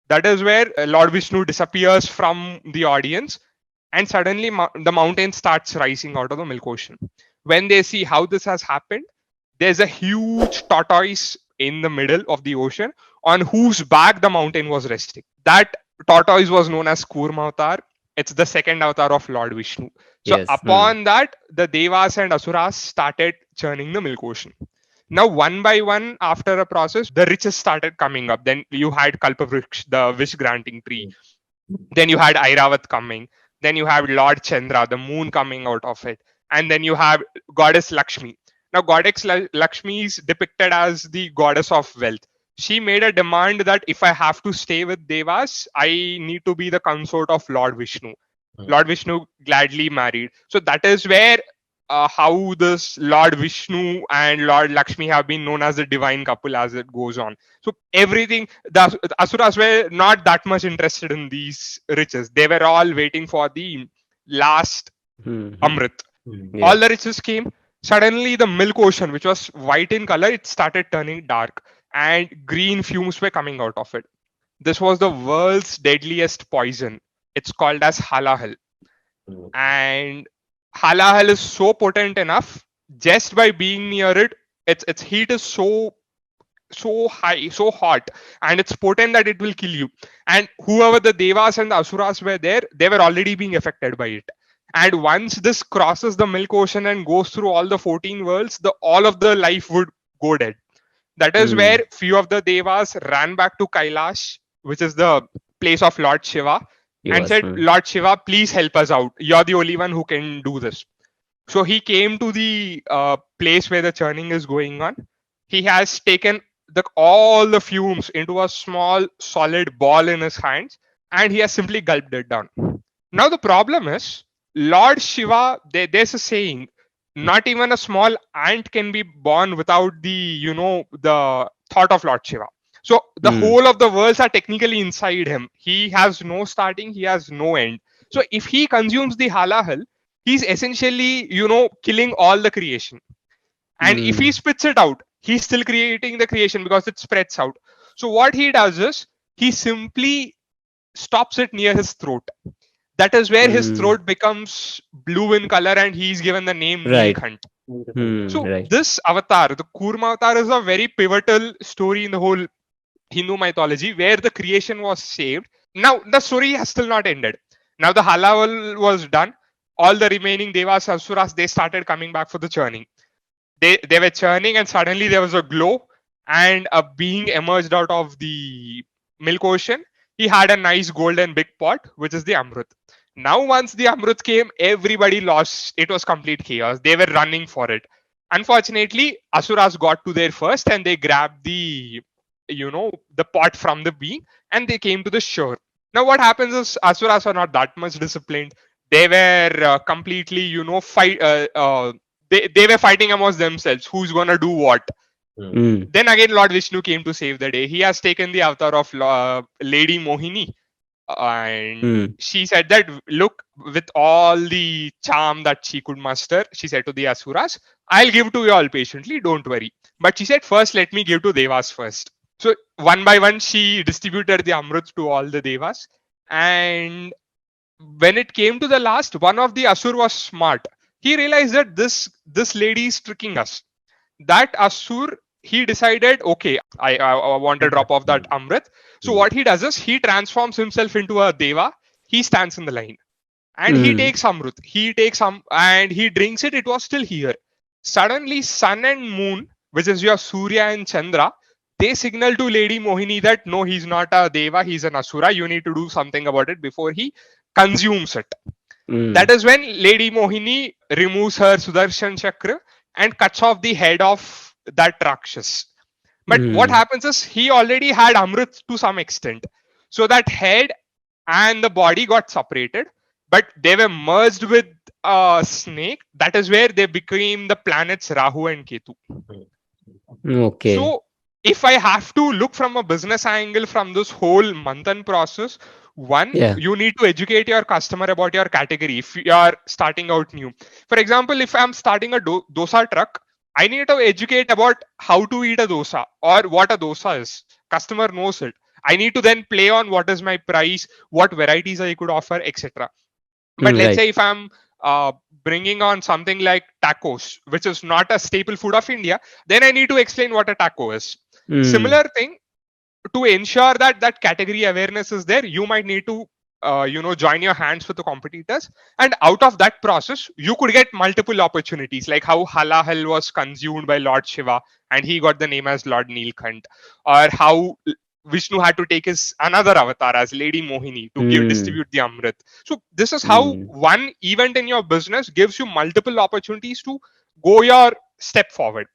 That is where Lord Vishnu disappears from the audience, and suddenly the mountain starts rising out of the milk ocean. When they see how this has happened, there's a huge tortoise in the middle of the ocean on whose back the mountain was resting. That tortoise was known as Kurma avatar. It's the second avatar of Lord Vishnu. So Yes. Mm. upon that, the Devas and Asuras started churning the milk ocean. Now, one by one, after a process, the riches started coming up. Then you had Kalpavriksha, the wish granting tree. Then you had Airavat coming. Then you have Lord Chandra, the moon coming out of it. And then you have Goddess Lakshmi. Now, Goddess Lakshmi is depicted as the goddess of wealth. She made a demand that if I have to stay with Devas, I need to be the consort of Lord Vishnu. Lord Vishnu gladly married. So that is where how this Lord Vishnu and Lord Lakshmi have been known as the divine couple as it goes on. So everything, the Asuras were not that much interested in these riches. They were all waiting for the last Amrit. Yeah. All the riches came. Suddenly, the milk ocean, which was white in color, it started turning dark, and green fumes were coming out of it. This was the world's deadliest poison. It's called as halahal. And halahal is so potent enough, just by being near it, its heat is so high, so hot, and it's potent that it will kill you. And whoever the devas and the asuras were there, they were already being affected by it. And once this crosses the milk ocean and goes through all the 14 worlds, the all of the life would go dead. That is where few of the devas ran back to Kailash, which is the place of Lord Shiva, and said, Lord Shiva, please help us out. You're the only one who can do this. So he came to the place where the churning is going on. He has taken all the fumes into a small solid ball in his hands, and he has simply gulped it down. Now the problem is, Lord Shiva, there's a saying, not even a small ant can be born without the thought of Lord Shiva. So the whole of the worlds are technically inside him. He has no starting, he has no end. So if he consumes the halahal, he's essentially, killing all the creation. And if he spits it out, he's still creating the creation because it spreads out. So what he does is, he simply stops it near his throat. That is where his throat becomes blue in color, and he's given the name Neelkhant. So this avatar, the Kurma avatar, is a very pivotal story in the whole Hindu mythology, where the creation was saved. Now the story has still not ended. Now the halal was done. All the remaining devas, asuras, they started coming back for the churning. They were churning, and suddenly there was a glow, and a being emerged out of the milk ocean. He had a nice golden big pot, which is the Amrit. Now, once the Amrit came, everybody lost. It was complete chaos. They were running for it. Unfortunately, asuras got to there first, and they grabbed the pot from the being, and they came to the shore. Now, what happens is, asuras are not that much disciplined. They were completely, fight. They were fighting amongst themselves. Who's gonna do what? Then again, Lord Vishnu came to save the day. He has taken the avatar of Lady Mohini, and she said that, look, with all the charm that she could muster, she said to the asuras, I'll give to you all patiently, don't worry. But she said, first, let me give to devas first. So one by one, she distributed the amrit to all the devas. And when it came to the last, one of the asur was smart. He realized that this lady is tricking us. That asur, he decided, okay, I want a drop of that amrit. So what he does is, he transforms himself into a deva. He stands in the line, and he takes amrit. He takes and he drinks it. It was still here. Suddenly, sun and moon, which is your Surya and Chandra, they signal to Lady Mohini that no, he's not a deva, he's an asura. You need to do something about it before he consumes it. That is when Lady Mohini removes her Sudarshan Chakra and cuts off the head of that Rakshas. But what happens is, he already had Amrit to some extent. So that head and the body got separated, but they were merged with a snake. That is where they became the planets Rahu and Ketu. Okay. So if I have to look from a business angle from this whole Manthan process, one, you need to educate your customer about your category if you are starting out new. For example, if I'm starting a dosa truck, I need to educate about how to eat a dosa or what a dosa is. Customer knows it. I need to then play on what is my price, what varieties I could offer, etc. But let's say if I'm bringing on something like tacos, which is not a staple food of India, then I need to explain what a taco is. Similar thing, to ensure that that category awareness is there, you might need to join your hands with the competitors, and out of that process you could get multiple opportunities, like how halahal was consumed by Lord Shiva and he got the name as Lord Neelkhant, or how Vishnu had to take his another avatar as Lady Mohini to distribute the amrit. So this is how one event in your business gives you multiple opportunities to go your step forward.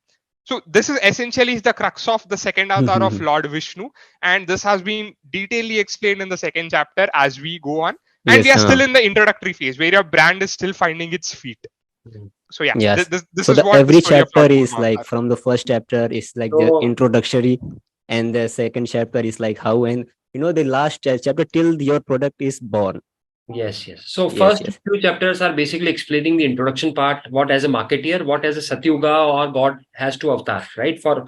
So this is essentially the crux of the second avatar of Lord Vishnu, and this has been detailedly explained in the second chapter as we go on. And we are still in the introductory phase where your brand is still finding its feet. So this so is what every the story chapter of Lord is like, from the first chapter is like the introductory, and the second chapter is like how, and the last chapter till your product is born. Yes, yes. So Yes, first yes. few chapters are basically explaining the introduction part, what as a marketeer, what as a Satyuga or God has to avatar, right? For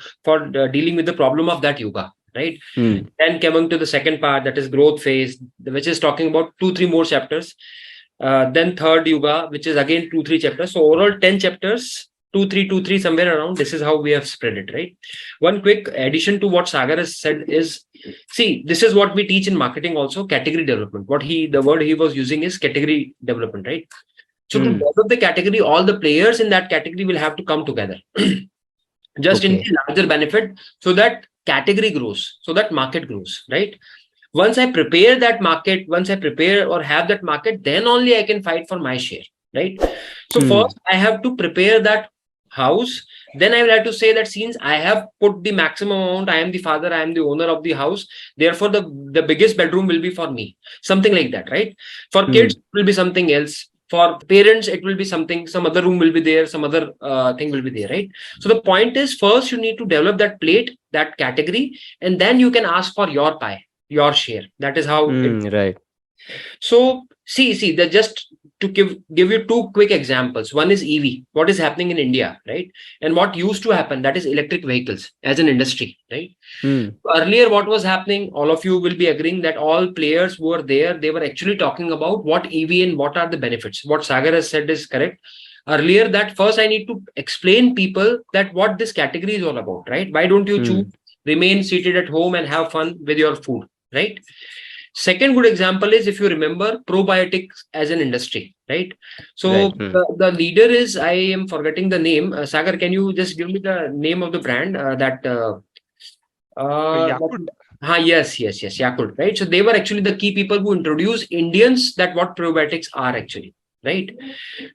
dealing with the problem of that yuga, right? Hmm. Then coming to the second part, that is growth phase, which is talking about 2-3 more chapters. Then third yuga, which is again 2-3 chapters. So overall 10 chapters, 2-3, 2-3, somewhere around. This is how we have spread it, right? One quick addition to what Sagar has said is, see, this is what we teach in marketing also, category development. The word he was using is category development, right? So to Hmm. develop the category, all the players in that category will have to come together, just in Okay. the larger benefit, so that category grows, so that market grows, right? Once I prepare that market, once I prepare or have that market, then only I can fight for my share, right? So Hmm. first I have to prepare that house. Then I will have to say that since I have put the maximum amount, I am the father, I am the owner of the house. Therefore, the biggest bedroom will be for me. Something like that, right? For Hmm. kids, it will be something else. For parents, it will be something, some other room will be there, some other thing will be there, right? So the point is, first you need to develop that plate, that category, and then you can ask for your pie, your share. That is how it. Hmm. Right. So see, that just to give you two quick examples. One is EV, what is happening in India, right? And what used to happen, that is electric vehicles as an industry, right? Hmm. Earlier what was happening, all of you will be agreeing that all players who were there, they were actually talking about what EV and what are the benefits. What Sagar has said is correct. Earlier, that first I need to explain people that what this category is all about, right? Why don't you choose Hmm. remain seated at home and have fun with your food, right? Second good example is, if you remember, probiotics as an industry, right? Right. So Hmm. the leader is, I am forgetting the name. Sagar, can you just give me the name of the brand Yakut. yes, Yakult, right? So they were actually the key people who introduced Indians that what probiotics are actually, right?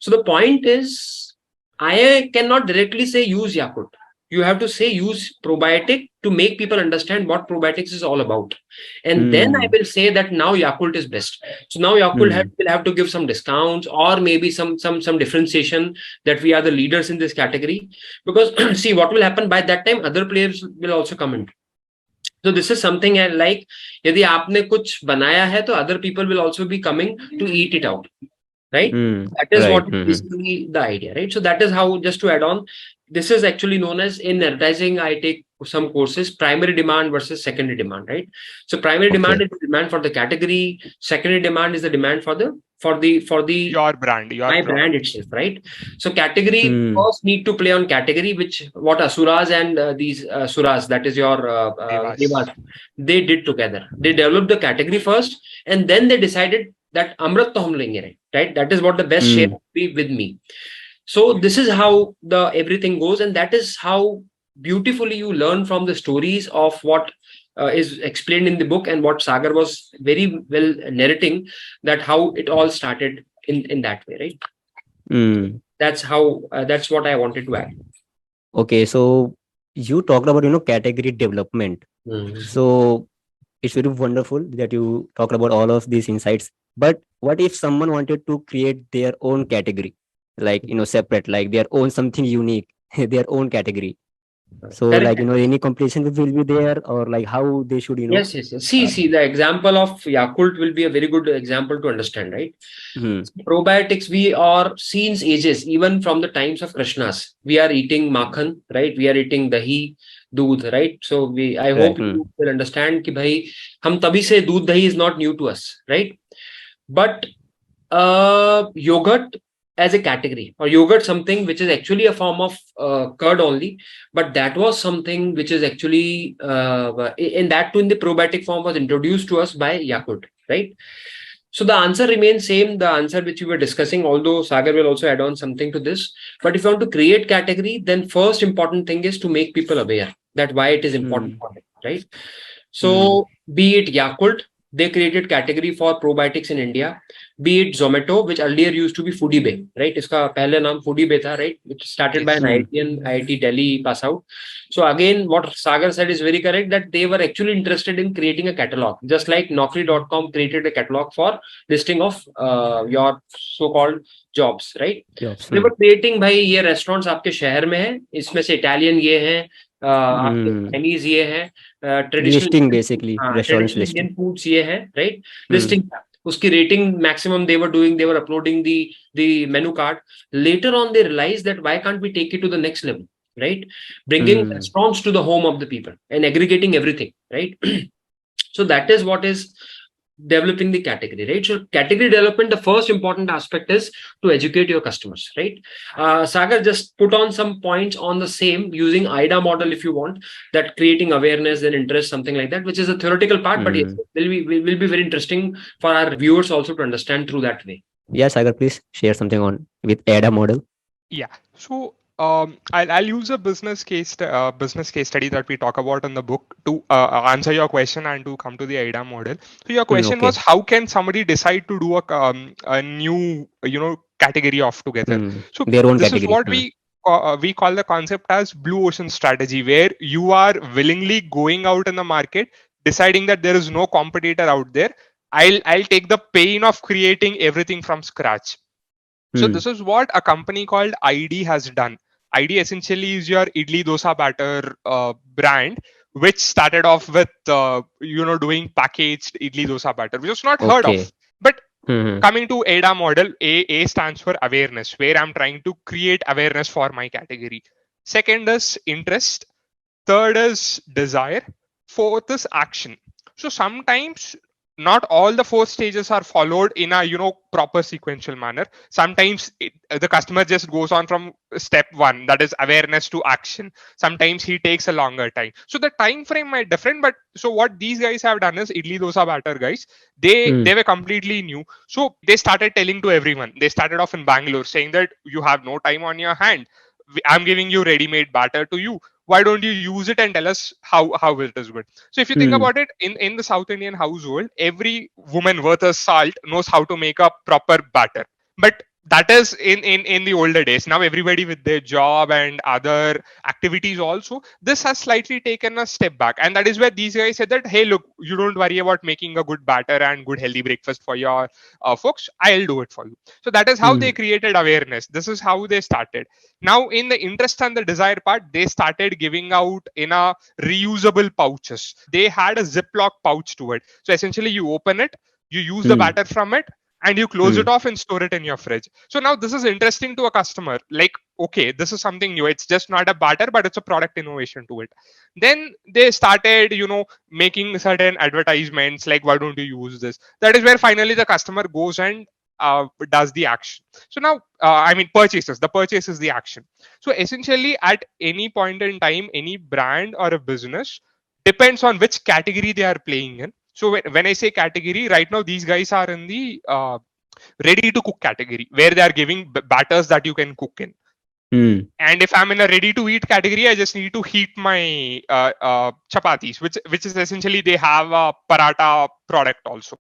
So the point is, I cannot directly say use Yakult. You have to say use probiotic to make people understand what probiotics is all about. And then I Hmm. will say that now Yakult is best. So now Yakult Hmm. will have to give some discounts or maybe some differentiation that we are the leaders in this category. Because see what will happen by that time, other players will also come in. So this is something I like. यदि आपने कुछ बनाया है तो other people will also be coming to eat it out, right? Hmm. That is Right. what is Hmm. basically the idea, right? So that is how, just to add on, this is actually known as, in advertising, I take some courses, primary demand versus secondary demand, right? So primary demand Okay. is the demand for the category, secondary demand is the demand for the Your brand, your my product. brand itself, right? So category Hmm. first need to play on category, which what Asuras and these Suras, that is your Devas. Devas, they did together. They developed the category first, and then they decided that Amrit to hum lenge, right? That is what the best share Hmm. will be with me. So this is how the everything goes, and that is how beautifully you learn from the stories of what is explained in the book, and what Sagar was very well narrating, that how it all started in that way, right? Hmm. That's how that's what I wanted to add. Okay. So you talked about, category development. Mm. So it's very wonderful that you talked about all of these insights. But what if someone wanted to create their own category, like, separate, like their own something unique, their own category? So, Correct. like, any competition will be there, or like how they should, Yes. See, the example of Yakult will be a very good example to understand, right? hmm, Probiotics, we are since ages, even from the times of Krishnas, we are eating makhan, right? We are eating dahi, doodh, right? So I right, hope you will understand कि भाई हम तभी से दूध dahi is not new to us, right? But yogurt as a category, or yogurt something which is actually a form of curd only, but that was something which is actually in that too, in the probiotic form, was introduced to us by Yakult, right? So the answer remains same, the answer which we were discussing, although Sagar will also add on something to this. But if you want to create category, then first important thing is to make people aware that why it is important hmm, for them, right? hmm, So be it Yakult, they created category for probiotics in India. Be it Zomato, which earlier used to be Foodie Bay, right? इसका पहले नाम Foodie Bay था, right? Which started by Yes. an hmm, IITian, IIT Delhi pass out. So again, what Sagar said is very correct, that they were actually interested in creating a catalog, just like Naukri.com created a catalog for listing of your so-called jobs, right? jobs, They were creating, भाई ये restaurants आपके शहर में है, इसमें से Italian ये हैं, आपके hmm. Chinese ये हैं, ट्रेडिशनल Listing basically, हाँ restaurants traditional listing. Indian foods ये है, right? Hmm, listing Uski rating maximum they were uploading the menu card. Later on, they realized that why can't we take it to the next level, right? Bringing restaurants to the home of the people and aggregating everything, right? So that is what is developing the category, right? So category development, the first important aspect is to educate your customers, right? Sagar just put on some points on the same using AIDA model if you want, that creating awareness and interest, something like that, which is a theoretical part, but yes, will be very interesting for our viewers also to understand through that way. Yeah, Sagar, please share something on with AIDA model. Yeah. So I'll use a business case study that we talk about in the book to answer your question and to come to the AIDA model. So your question was, how can somebody decide to do a new category altogether? So Their own this is category. what we call the concept as blue ocean strategy, where you are willingly going out in the market, deciding that there is no competitor out there. I'll take the pain of creating everything from scratch. So this is what a company called AIDA has done. AIDA essentially is your idli dosa batter brand, which started off with doing packaged idli dosa batter, which was not heard of. But coming to AIDA model, A stands for awareness, where I'm trying to create awareness for my category. Second is interest. Third is desire. Fourth is action. So sometimes not all the four stages are followed in a proper sequential manner. Sometimes the customer just goes on from step one, that is awareness, to action. Sometimes he takes a longer time, so the time frame might different. But so what these guys have done is, idli dosa batter guys, they were completely new. So they started telling to everyone. They started off in Bangalore saying that you have no time on your hand, I'm giving you ready-made batter to you. Why don't you use it and tell us how it is good? So if you think about it, in the South Indian household, every woman worth a salt knows how to make a proper batter. But that is in the older days. Now everybody with their job and other activities also, this has slightly taken a step back. And that is where these guys said that, hey, look, you don't worry about making a good batter and good healthy breakfast for your folks. I'll do it for you. So that is how they created awareness. This is how they started. Now in the interest and the desire part, they started giving out in a reusable pouches. They had a Ziploc pouch to it. So essentially you open it, you use the batter from it, and you close it off and store it in your fridge. So now this is interesting to a customer. Like, okay, this is something new. It's just not a batter, but it's a product innovation to it. Then they started, making certain advertisements like, why don't you use this? That is where finally the customer goes and does the action. So now, purchases. The purchase is the action. So essentially, at any point in time, any brand or a business, depends on which category they are playing in. So when I say category, right now these guys are in the ready to cook category, where they are giving batters that you can cook in. And if I'm in a ready to eat category, I just need to heat my chapatis, which is essentially, they have a paratha product also.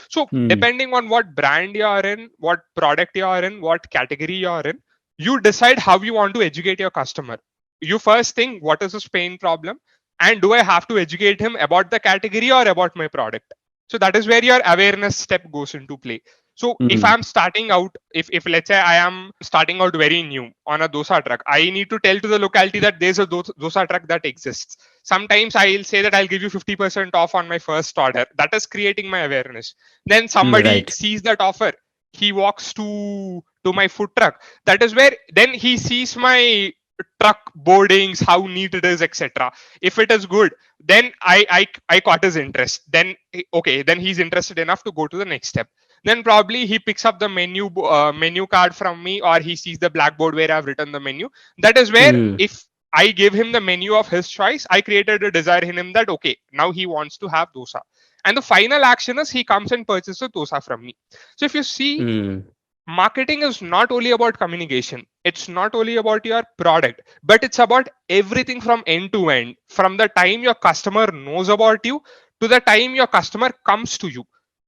So depending on what brand you are in, what product you are in, what category you are in, you decide how you want to educate your customer. You first think, what is his pain problem? And do I have to educate him about the category or about my product? So that is where your awareness step goes into play. So if I'm starting out, if let's say I am starting out very new on a dosa truck, I need to tell to the locality that there's a dosa truck that exists. Sometimes I'll say that I'll give you 50% off on my first order. That is creating my awareness. Then somebody sees that offer. He walks to my food truck. That is where then he sees my truck boardings, how neat it is, etc. If it is good, then I caught his interest. Then okay, then he's interested enough to go to the next step. Then probably he picks up the menu card from me, or he sees the blackboard where I've written the menu. That is where, if I give him the menu of his choice, I created a desire in him that, okay, now he wants to have dosa. And the final action is he comes and purchases dosa from me. So if you see, marketing is not only about communication. It's not only about your product, but it's about everything from end to end. From the time your customer knows about you to the time your customer comes to you.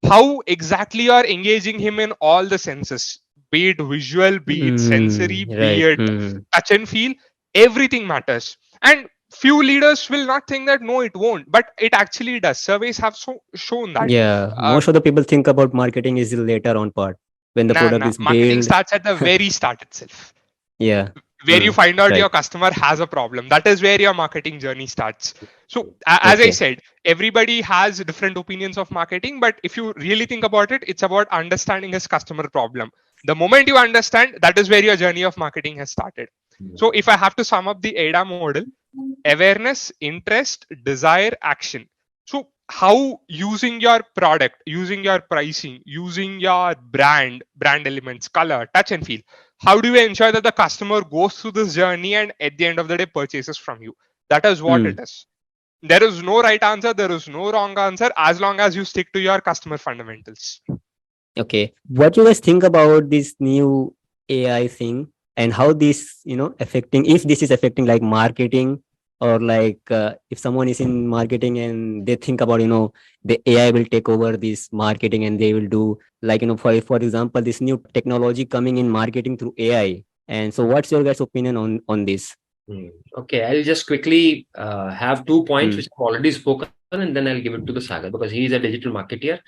How exactly you are engaging him in all the senses, be it visual, be it sensory, be it touch and feel, everything matters. And few leaders will not think that no, it won't, but it actually does. Surveys have shown that. Yeah, most of the people think about marketing is the later on part, when the product is Marketing built. starts at the very start itself. Yeah. where you find out Right. your customer has a problem. That is where your marketing journey starts. So as I Okay. said, everybody has different opinions of marketing, but if you really think about it, it's about understanding his customer problem. The moment you understand, that is where your journey of marketing has started. So if I have to sum up the AIDA model: awareness, interest, desire, action. So how using your product, using your pricing, using your brand elements, color, touch and feel, how do you ensure that the customer goes through this journey and at the end of the day purchases from you? That is what it is. There is no right answer, there is no wrong answer, as long as you stick to your customer fundamentals. Okay. What you guys think about this new AI thing, and how this, affecting, if this is affecting like marketing, or like if someone is in marketing and they think about, the AI will take over this marketing and they will do like, for example, this new technology coming in marketing through AI. And so what's your guys' opinion on this? Okay, I'll just quickly have 2 points Hmm. which I've already spoken, and then I'll give it to the Sagar because he is a digital marketeer.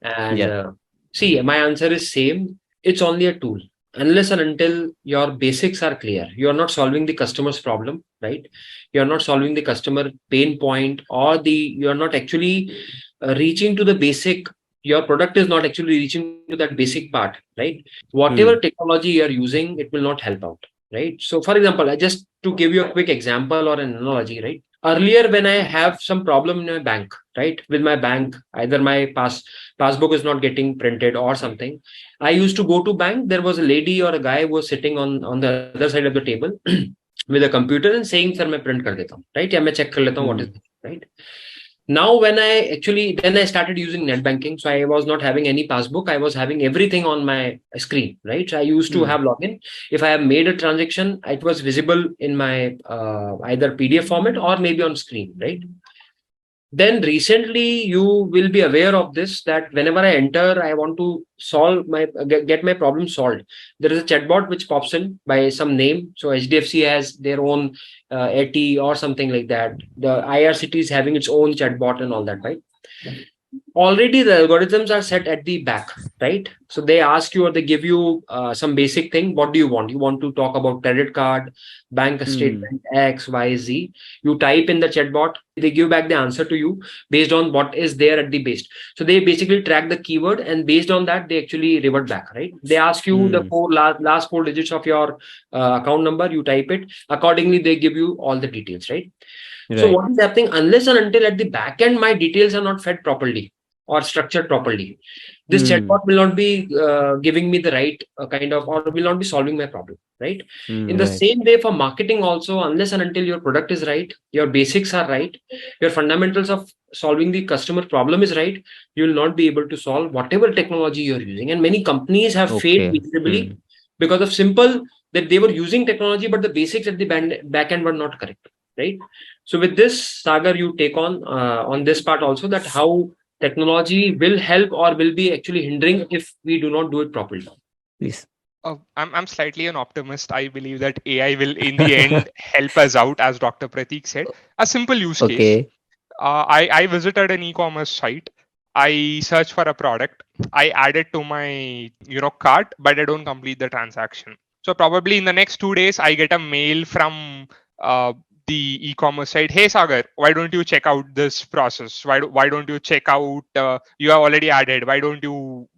And Yeah. see, my answer is same. It's only a tool. Unless and until your basics are clear, you are not solving the customer's problem, right? You are not solving the customer pain point, or you are not actually reaching to the basic. Your product is not actually reaching to that basic part, right? Whatever Hmm. technology you are using, it will not help out, right? So, for example, I just to give you a quick example or an analogy, right? Earlier, when I have some problem in my bank, right, with my bank, either my passbook is not getting printed or something, I used to go to bank. There was a lady or a guy who was sitting on the other side of the table with a computer and saying, "Sir, मैं print कर देता हूँ, right? या मैं check कर लेता हूँ what is this, right?" Now, when then I started using net banking. So I was not having any passbook. I was having everything on my screen, right? So I used to Hmm. have login. If I have made a transaction, it was visible in my either PDF format or maybe on screen, right? Then recently you will be aware of this, that whenever I enter, I want to solve my get my problem solved. There is a chatbot which pops in by some name. So HDFC has their own AT or something like that. The IRCT is having its own chatbot and all that, right? Already the algorithms are set at the back, right? So they ask you or they give you some basic thing. What do you want? You want to talk about credit card, bank Hmm. statement, X, Y, Z. You type in the chatbot, they give back the answer to you based on what is there at the base. So they basically track the keyword, and based on that they actually revert back, right? They ask you the Hmm. last 4 digits of your account number. You type it accordingly, they give you all the details, right? So Right. what is happening, unless and until at the back end my details are not fed properly or structured properly, this Hmm. chatbot will not be giving me the right kind of, or will not be solving my problem, right? In Hmm. the Right. same way for marketing also, unless and until your product is right, your basics are right, your fundamentals of solving the customer problem is right, you will not be able to solve whatever technology you're using. And many companies have failed Okay. miserably Hmm. because of simple that they were using technology, but the basics at the back end were not correct, right? So with this, Sagar, you take on this part also, that how technology will help or will be actually hindering if we do not do it properly. Please. I'm slightly an optimist. I believe that AI will, in the end, help us out, as Dr. Prateek said. A simple use case. Okay. I visited an e-commerce site. I search for a product. I add it to my cart, but I don't complete the transaction. So probably in the next 2 days, I get a mail from uh, the e-commerce site. Hey Sagar, why don't you check out this process? Why don't you check out? You have already added. Why don't you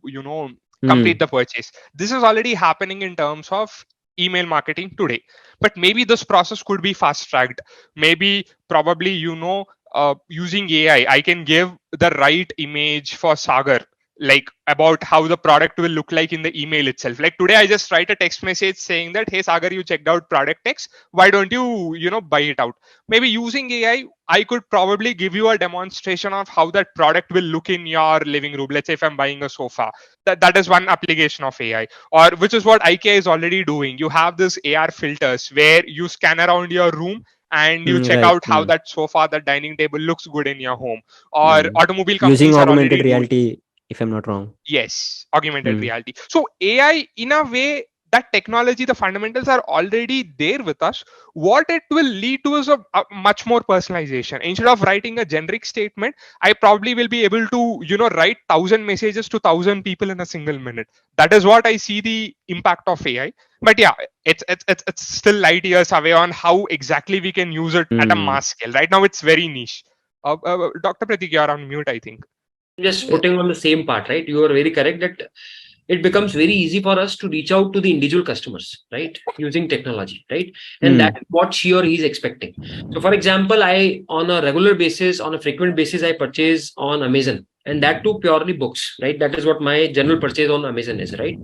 complete Hmm. the purchase? This is already happening in terms of email marketing today. But maybe this process could be fast tracked. Maybe probably using AI, I can give the right image for Sagar, like about how the product will look like in the email itself. Like today, I just write a text message saying that, hey Sagar, you checked out product X. Why don't you, buy it out? Maybe using AI, I could probably give you a demonstration of how that product will look in your living room. Let's say if I'm buying a sofa, that is one application of AI, or which is what IKEA is already doing. You have this AR filters where you scan around your room and you check Right. out how that sofa, that dining table looks good in your home. Or Hmm. automobile Using companies are augmented already doing. reality, if I'm not wrong. Yes, augmented Hmm. reality. So AI, in a way, that technology, the fundamentals are already there with us. What it will lead to is a much more personalization. Instead of writing a generic statement, I probably will be able to, write 1,000 messages to 1,000 people in a single minute. That is what I see the impact of AI. But yeah, it's still light years away on how exactly we can use it at a Mm. mass scale. Right now, it's very niche. Dr. Prateek, you're on mute, I think. Just putting on the same part, right? You are very correct that it becomes very easy for us to reach out to the individual customers, right? Using technology, right? And that's what she or he is expecting. So, for example, I, on a regular basis, on a frequent basis, I purchase on Amazon, and that too purely books, right? That is what my general purchase on Amazon is, right?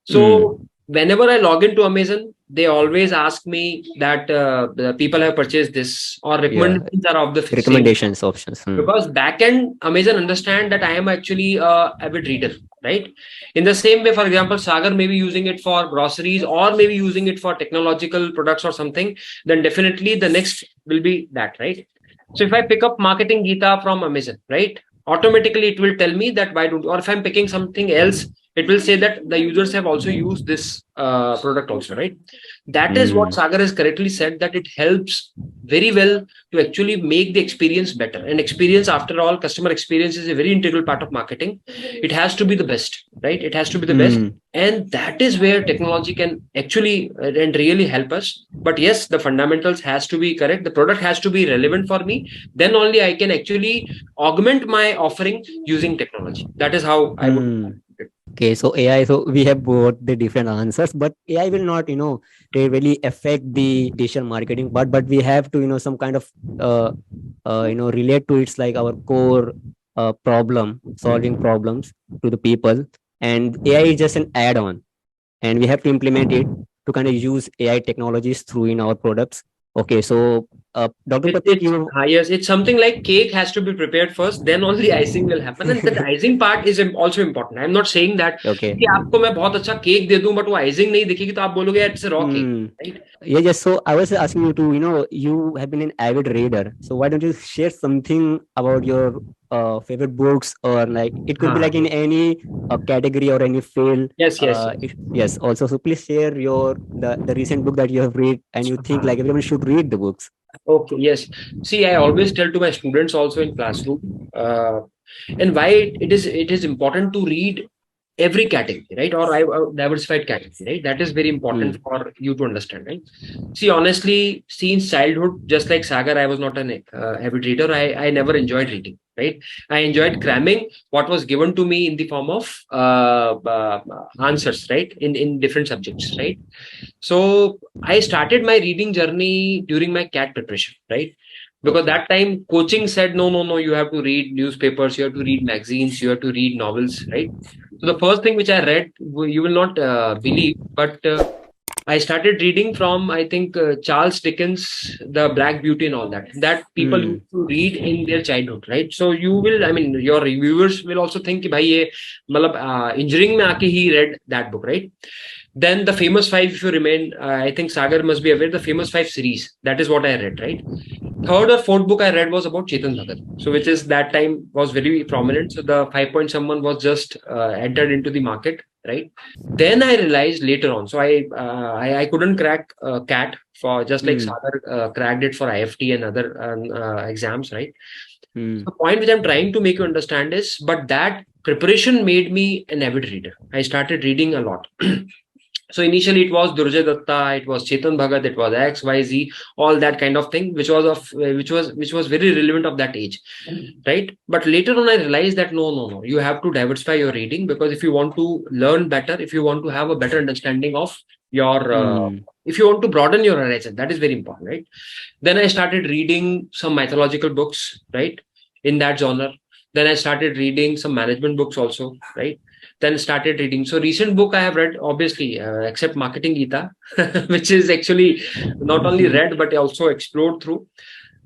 So, whenever I log into Amazon, they always ask me that the people have purchased this, or recommendations are of the same. Recommendations options. Because backend Amazon understand that I am actually a avid reader, right? In the same way, for example, Sagar may be using it for groceries or maybe using it for technological products or something, then definitely the next will be that, right? So if I pick up Marketing Gita from Amazon, right? Automatically it will tell me that why don't, or if I'm picking something else, it will say that the users have also used this product also, right? That is what Sagar has correctly said, that it helps very well to actually make the experience better. And experience, after all, customer experience is a very integral part of marketing. It has to be the best, right? It has to be the best. And that is where technology can actually and really help us. But yes, the fundamentals has to be correct. The product has to be relevant for me. Then only I can actually augment my offering using technology. That is how I would. Okay, so AI, so we have both the different answers, but AI will not, they really affect the digital marketing part, but we have to, some kind of, relate to it's like our core problem, solving problems to the people. And AI is just an add-on, and we have to implement it to kind of use AI technologies through in our products. Okay, so Dr. Prateek, yes, it's something like cake has to be prepared first, then only icing will happen. And the icing part is also important. I'm not saying that कि आपको मैं बहुत अच्छा cake दे दूं, but वो icing नहीं दिखेगी तो आप बोलोगे it's a raw cake, right? Yeah, yes. So I was asking you to, you have been an avid reader. So why don't you share something about your favorite books, or like it could be like in any category or any field. Yes. Yes. Also, so please share the recent book that you have read and you think like everyone should read the books. Okay. Yes. See, I always tell to my students also in classroom, and why it is important to read every category, right? Or diversified category, right? That is very important for you to understand, right? See, honestly, since childhood, just like Sagar, I was not an avid reader. I never enjoyed reading, right? I enjoyed cramming what was given to me in the form of answers, right? In different subjects, right? So I started my reading journey during my CAT preparation, right? Because that time coaching said, no, you have to read newspapers, you have to read magazines, you have to read novels, right? So the first thing which I read, you will not believe, but I started reading from, I think, Charles Dickens, The Black Beauty and all that. That people used to read in their childhood, right? So you will, I mean, your reviewers will also think, कि भाई ये मतलब engineering में आके he read that book, right? Then the famous five, if you remain, I think Sagar must be aware, the famous five series. That is what I read, right? Third or fourth book I read was about Chetan Bhagat. So which is that time was very prominent. So the 5 Point Someone was just entered into the market, right? Then I realized later on. So I couldn't crack CAT for just like Sagar cracked it for IFT and other exams, right? So the point which I'm trying to make you understand is, but that preparation made me an avid reader. I started reading a lot. So initially it was Durjay Datta, it was Chetan Bhagat, it was XYZ, all that kind of thing, which was very relevant of that age, right? But later on I realized that no, you have to diversify your reading, because if you want to learn better, if you want to have a better understanding of your, if you want to broaden your horizon, that is very important, right? Then I started reading some mythological books, right, in that genre. Then I started reading some management books also, right? Then started reading. So recent book I have read, obviously, except Marketing Gita, which is actually not only read but also explored through.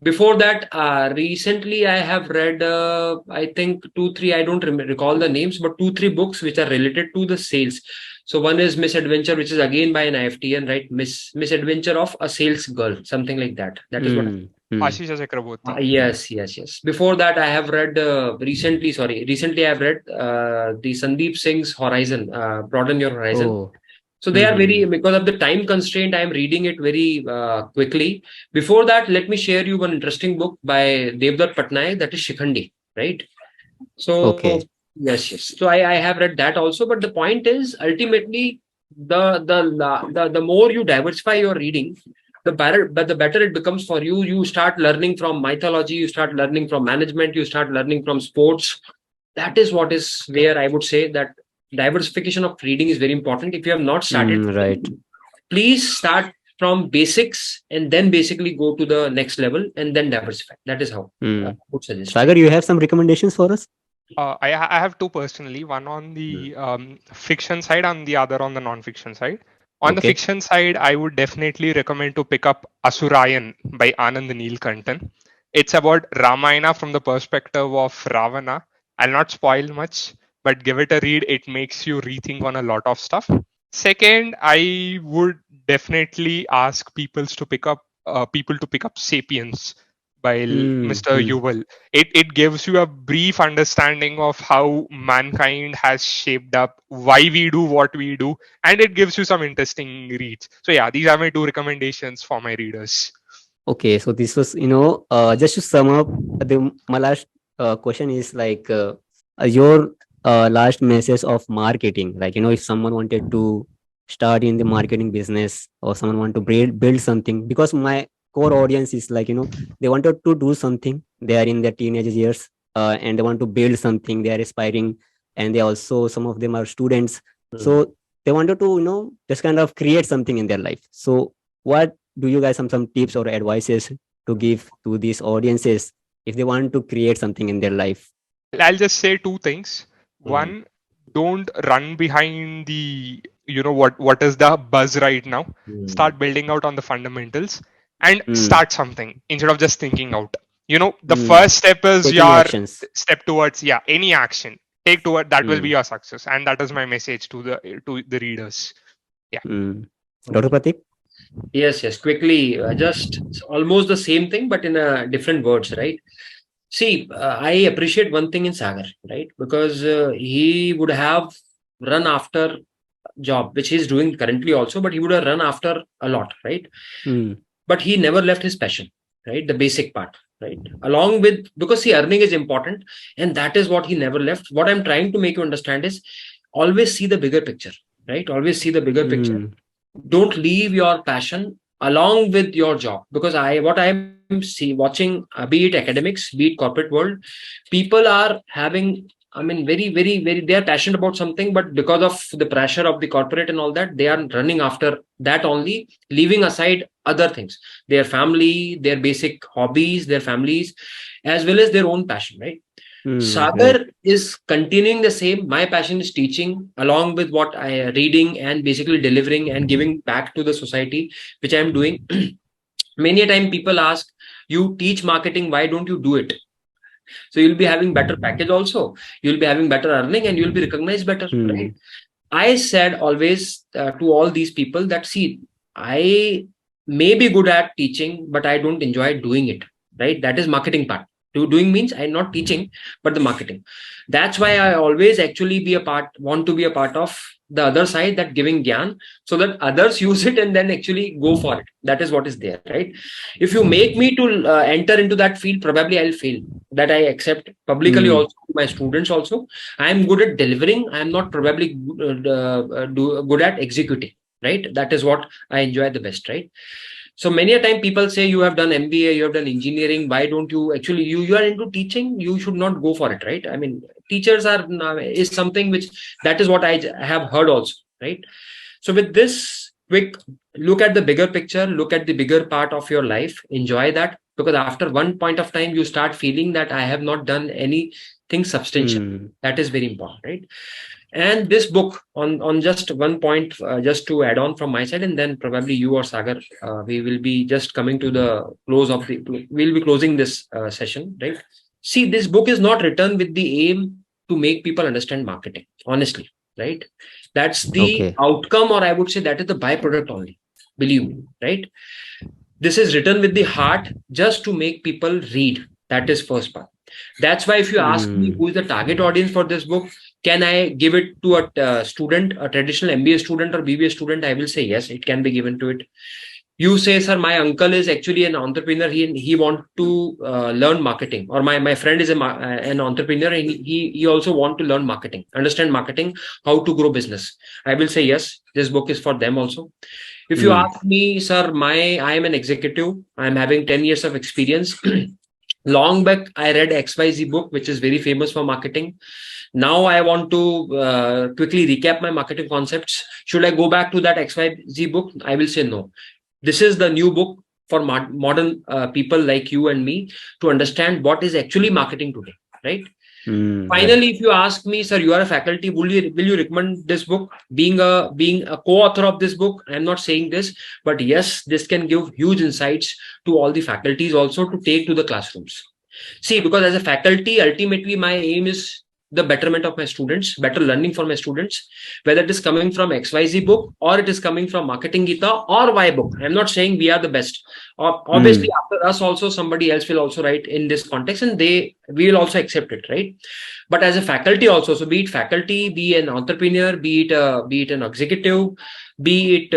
Before that, recently I have read, I think 2-3, I don't recall the names, but 2-3 books which are related to the sales. So one is Misadventure, which is again by an IFTN, right? Misadventure of a Sales Girl, something like that. That is what. Ashish Chakraborty. Yes. Before that, I have read recently I have read the Sandeep Singh's Horizon, Broaden Your Horizon. So they are very, because of the time constraint, I am reading it very quickly. Before that, let me share you one interesting book by Devdutt Patnaik, that is Shikhandi, right? So Okay. yes. So I have read that also. But the point is, ultimately, the more you diversify your reading, the better it becomes for you. You start learning from mythology, you start learning from management, you start learning from sports. That is what is where I would say that diversification of reading is very important. If you have not started, Right. please start from basics and then basically go to the next level and then diversify. That is how I would suggest. Sagar, you have some recommendations for us? I have two personally, one on the fiction side and the other on the non-fiction side. On the Okay. fiction side, I would definitely recommend to pick up Asurayan by Anand Neelkantan. It's about Ramayana from the perspective of Ravana. I'll not spoil much, but give it a read. It makes you rethink on a lot of stuff. Second, I would definitely ask people to pick up Sapiens by Mr. Yuval. It gives you a brief understanding of how mankind has shaped up, why we do what we do, and it gives you some interesting reads. So yeah, these are my two recommendations for my readers. Okay, so this was, just to sum up, my last question is like your last message of marketing. Like, if someone wanted to start in the marketing business or someone want to build something, because my core audience is like, they wanted to do something. They are in their teenage years and they want to build something. They are aspiring, and they also, some of them are students. So they wanted to, just kind of create something in their life. So what do you guys have some tips or advices to give to these audiences if they want to create something in their life? I'll just say two things. One, don't run behind the what is the buzz right now. Start building out on the fundamentals and start something instead of just thinking out. The first step is Taking your actions. step towards any action. Take toward that will be your success, and that is my message to the readers. Yeah. Dr. Prateek? Yes. Quickly, just almost the same thing, but in a different words, right? See, I appreciate one thing in Sagar, right? Because he would have run after job, which he's doing currently also, but he would have run after a lot, right? But he never left his passion, right? The basic part, right? Along with, because see, earning is important, and that is what he never left. What I'm trying to make you understand is always see the bigger picture, right? Always see the bigger picture. Don't leave your passion along with your job, because what I'm watching, be it academics, be it corporate world, people are having, I mean, very, they are passionate about something, but because of the pressure of the corporate and all that, they are running after that only, leaving aside other things, their family, their basic hobbies, their families, as well as their own passion, right? Sagar is continuing the same. My passion is teaching, along with what I reading and basically delivering and giving back to the society, which I am doing. Many a time people ask, you teach marketing, why don't you do it? So you'll be having better package also. You'll be having better earning and you'll be recognized better, right? I said always to all these people that, see, I may be good at teaching, but I don't enjoy doing it, right? That is marketing part. Doing means I'm not teaching, but the marketing. That's why I always actually want to be a part of the other side, that giving gyan, so that others use it and then actually go for it. That is what is there, right? If you make me to enter into that field, probably I'll fail. That I accept publicly also, my students also. I'm good at delivering. I'm not probably good at executing, right? That is what I enjoy the best, right? So many a time people say, you have done MBA, you have done engineering. Why don't you actually, you are into teaching, you should not go for it, right? I mean, teachers is something which, that is what I have heard also, right? So with this quick look at the bigger picture, look at the bigger part of your life, enjoy that, because after one point of time, you start feeling that I have not done anything substantial. That is very important, right? And this book, on just one point, just to add on from my side, and then probably you or Sagar, we will be just coming to the close of we'll be closing this session, right? See, this book is not written with the aim to make people understand marketing, honestly, right? That's the outcome, or I would say that is the byproduct only, believe me, right? This is written with the heart, just to make people read. That is first part. That's why if you ask me who is the target audience for this book, can I give it to a student, a traditional MBA student or BBA student? I will say yes, it can be given to it. You say, sir, my uncle is actually an entrepreneur. He want to learn marketing, or my friend is an entrepreneur and he also want to learn marketing, understand marketing, how to grow business. I will say yes, this book is for them also. If you ask me, sir, I am an executive. I am having 10 years of experience. Long back, I read XYZ book, which is very famous for marketing. Now I want to quickly recap my marketing concepts. Should I go back to that XYZ book? I will say no. This is the new book for modern people like you and me to understand what is actually marketing today, right? Finally, if you ask me, sir, you are a faculty, will you recommend this book? Being a co-author of this book, I'm not saying this, but yes, this can give huge insights to all the faculties also to take to the classrooms. See, because as a faculty, ultimately my aim is the betterment of my students, better learning for my students, whether it is coming from XYZ book or it is coming from Marketing Gita or Y book. I'm not saying we are the best. Obviously, after us also, somebody else will also write in this context and we will also accept it, right? But as a faculty also, so be it faculty, be an entrepreneur, be it an executive, be it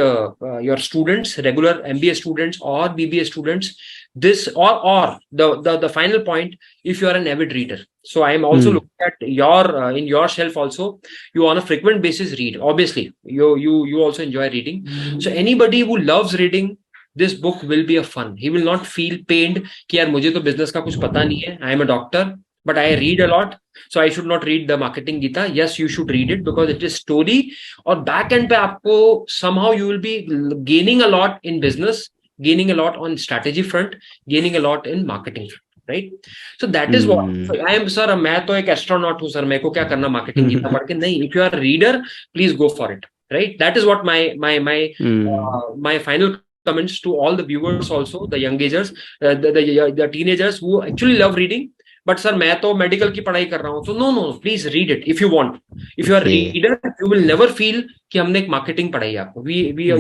your students, regular MBA students or BBA students, this or the final point, if you are an avid reader. So I am also looking at your in your shelf also, you on a frequent basis read. Obviously, you also enjoy reading. So anybody who loves reading, this book will be a fun. He will not feel pained कि यार मुझे तो business का कुछ पता नहीं है. I am a doctor, but I read a lot, so I should not read the Marketing Gita. Yes, you should read it because it is story. और back end पे आपको somehow you will be gaining a lot in business, gaining a lot on strategy front, gaining a lot in marketing front. Right, so that is what I am, sir. मैं तो एक astronaut हूँ, sir. मेरे को क्या करना marketing Gita पढ़ के? नहीं. If you are a reader, please go for it. Right, that is what my final comments to all the viewers, also the young agers, the teenagers who actually love reading. But sir, मैं तो medical की पढ़ाई कर रहा हूँ. So no, please read it if you want. If you are a reader, you will never feel कि हमने एक marketing पढ़ाई है आपको.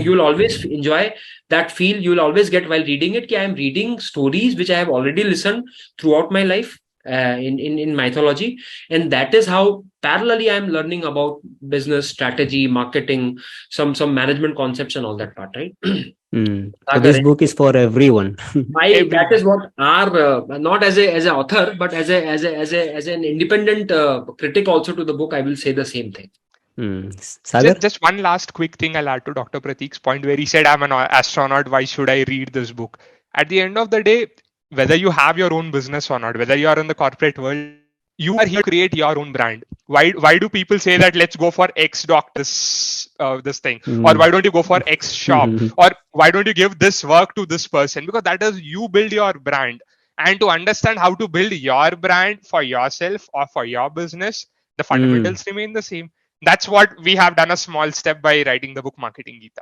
You will always enjoy that feel. You will always get while reading it कि I am reading stories which I have already listened throughout my life in mythology, and that is how parallelly I am learning about business strategy, marketing, some management concepts and all that part. Right. So this book is for everyone. That is what our not as a author, but as an independent critic also to the book, I will say the same thing. Sagar? Just one last quick thing I'll add to Dr. Prateek's point where he said, I'm an astronaut, why should I read this book? At the end of the day, whether you have your own business or not, whether you are in the corporate world, you are here to create your own brand. Why do people say that let's go for X doctors, this thing, or why don't you go for X shop, or why don't you give this work to this person? Because that is you build your brand, and to understand how to build your brand for yourself or for your business, the fundamentals remain the same. That's what we have done a small step by writing the book Marketing Gita.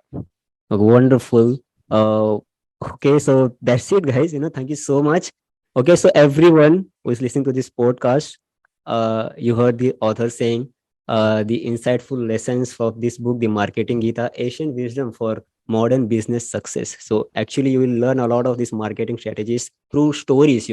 Wonderful. Okay, so that's it, guys. Thank you so much. Okay, so everyone who is listening to this podcast, you heard the author saying the insightful lessons of this book, the Marketing Gita, Ancient Wisdom for Modern Business Success. So actually, you will learn a lot of these marketing strategies through stories,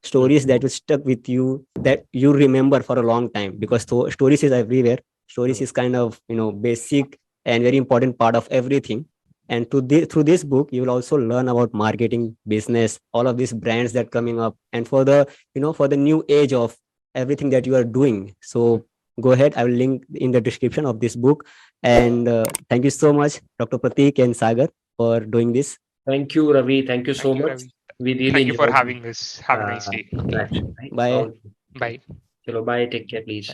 stories that will stuck with you, that you remember for a long time, because stories is everywhere. Stories is kind of, basic and very important part of everything. And through this book, you will also learn about marketing, business, all of these brands that coming up, and for the new age of everything that you are doing. So go ahead. I will link in the description of this book. And thank you so much, Dr. Prateek and Sagar, for doing this. Thank you, Ravi. Thank you so much. Ravi. We really Thank you for having this. Have a nice day. Right? Bye. Bye. Hello, bye. Take care, please.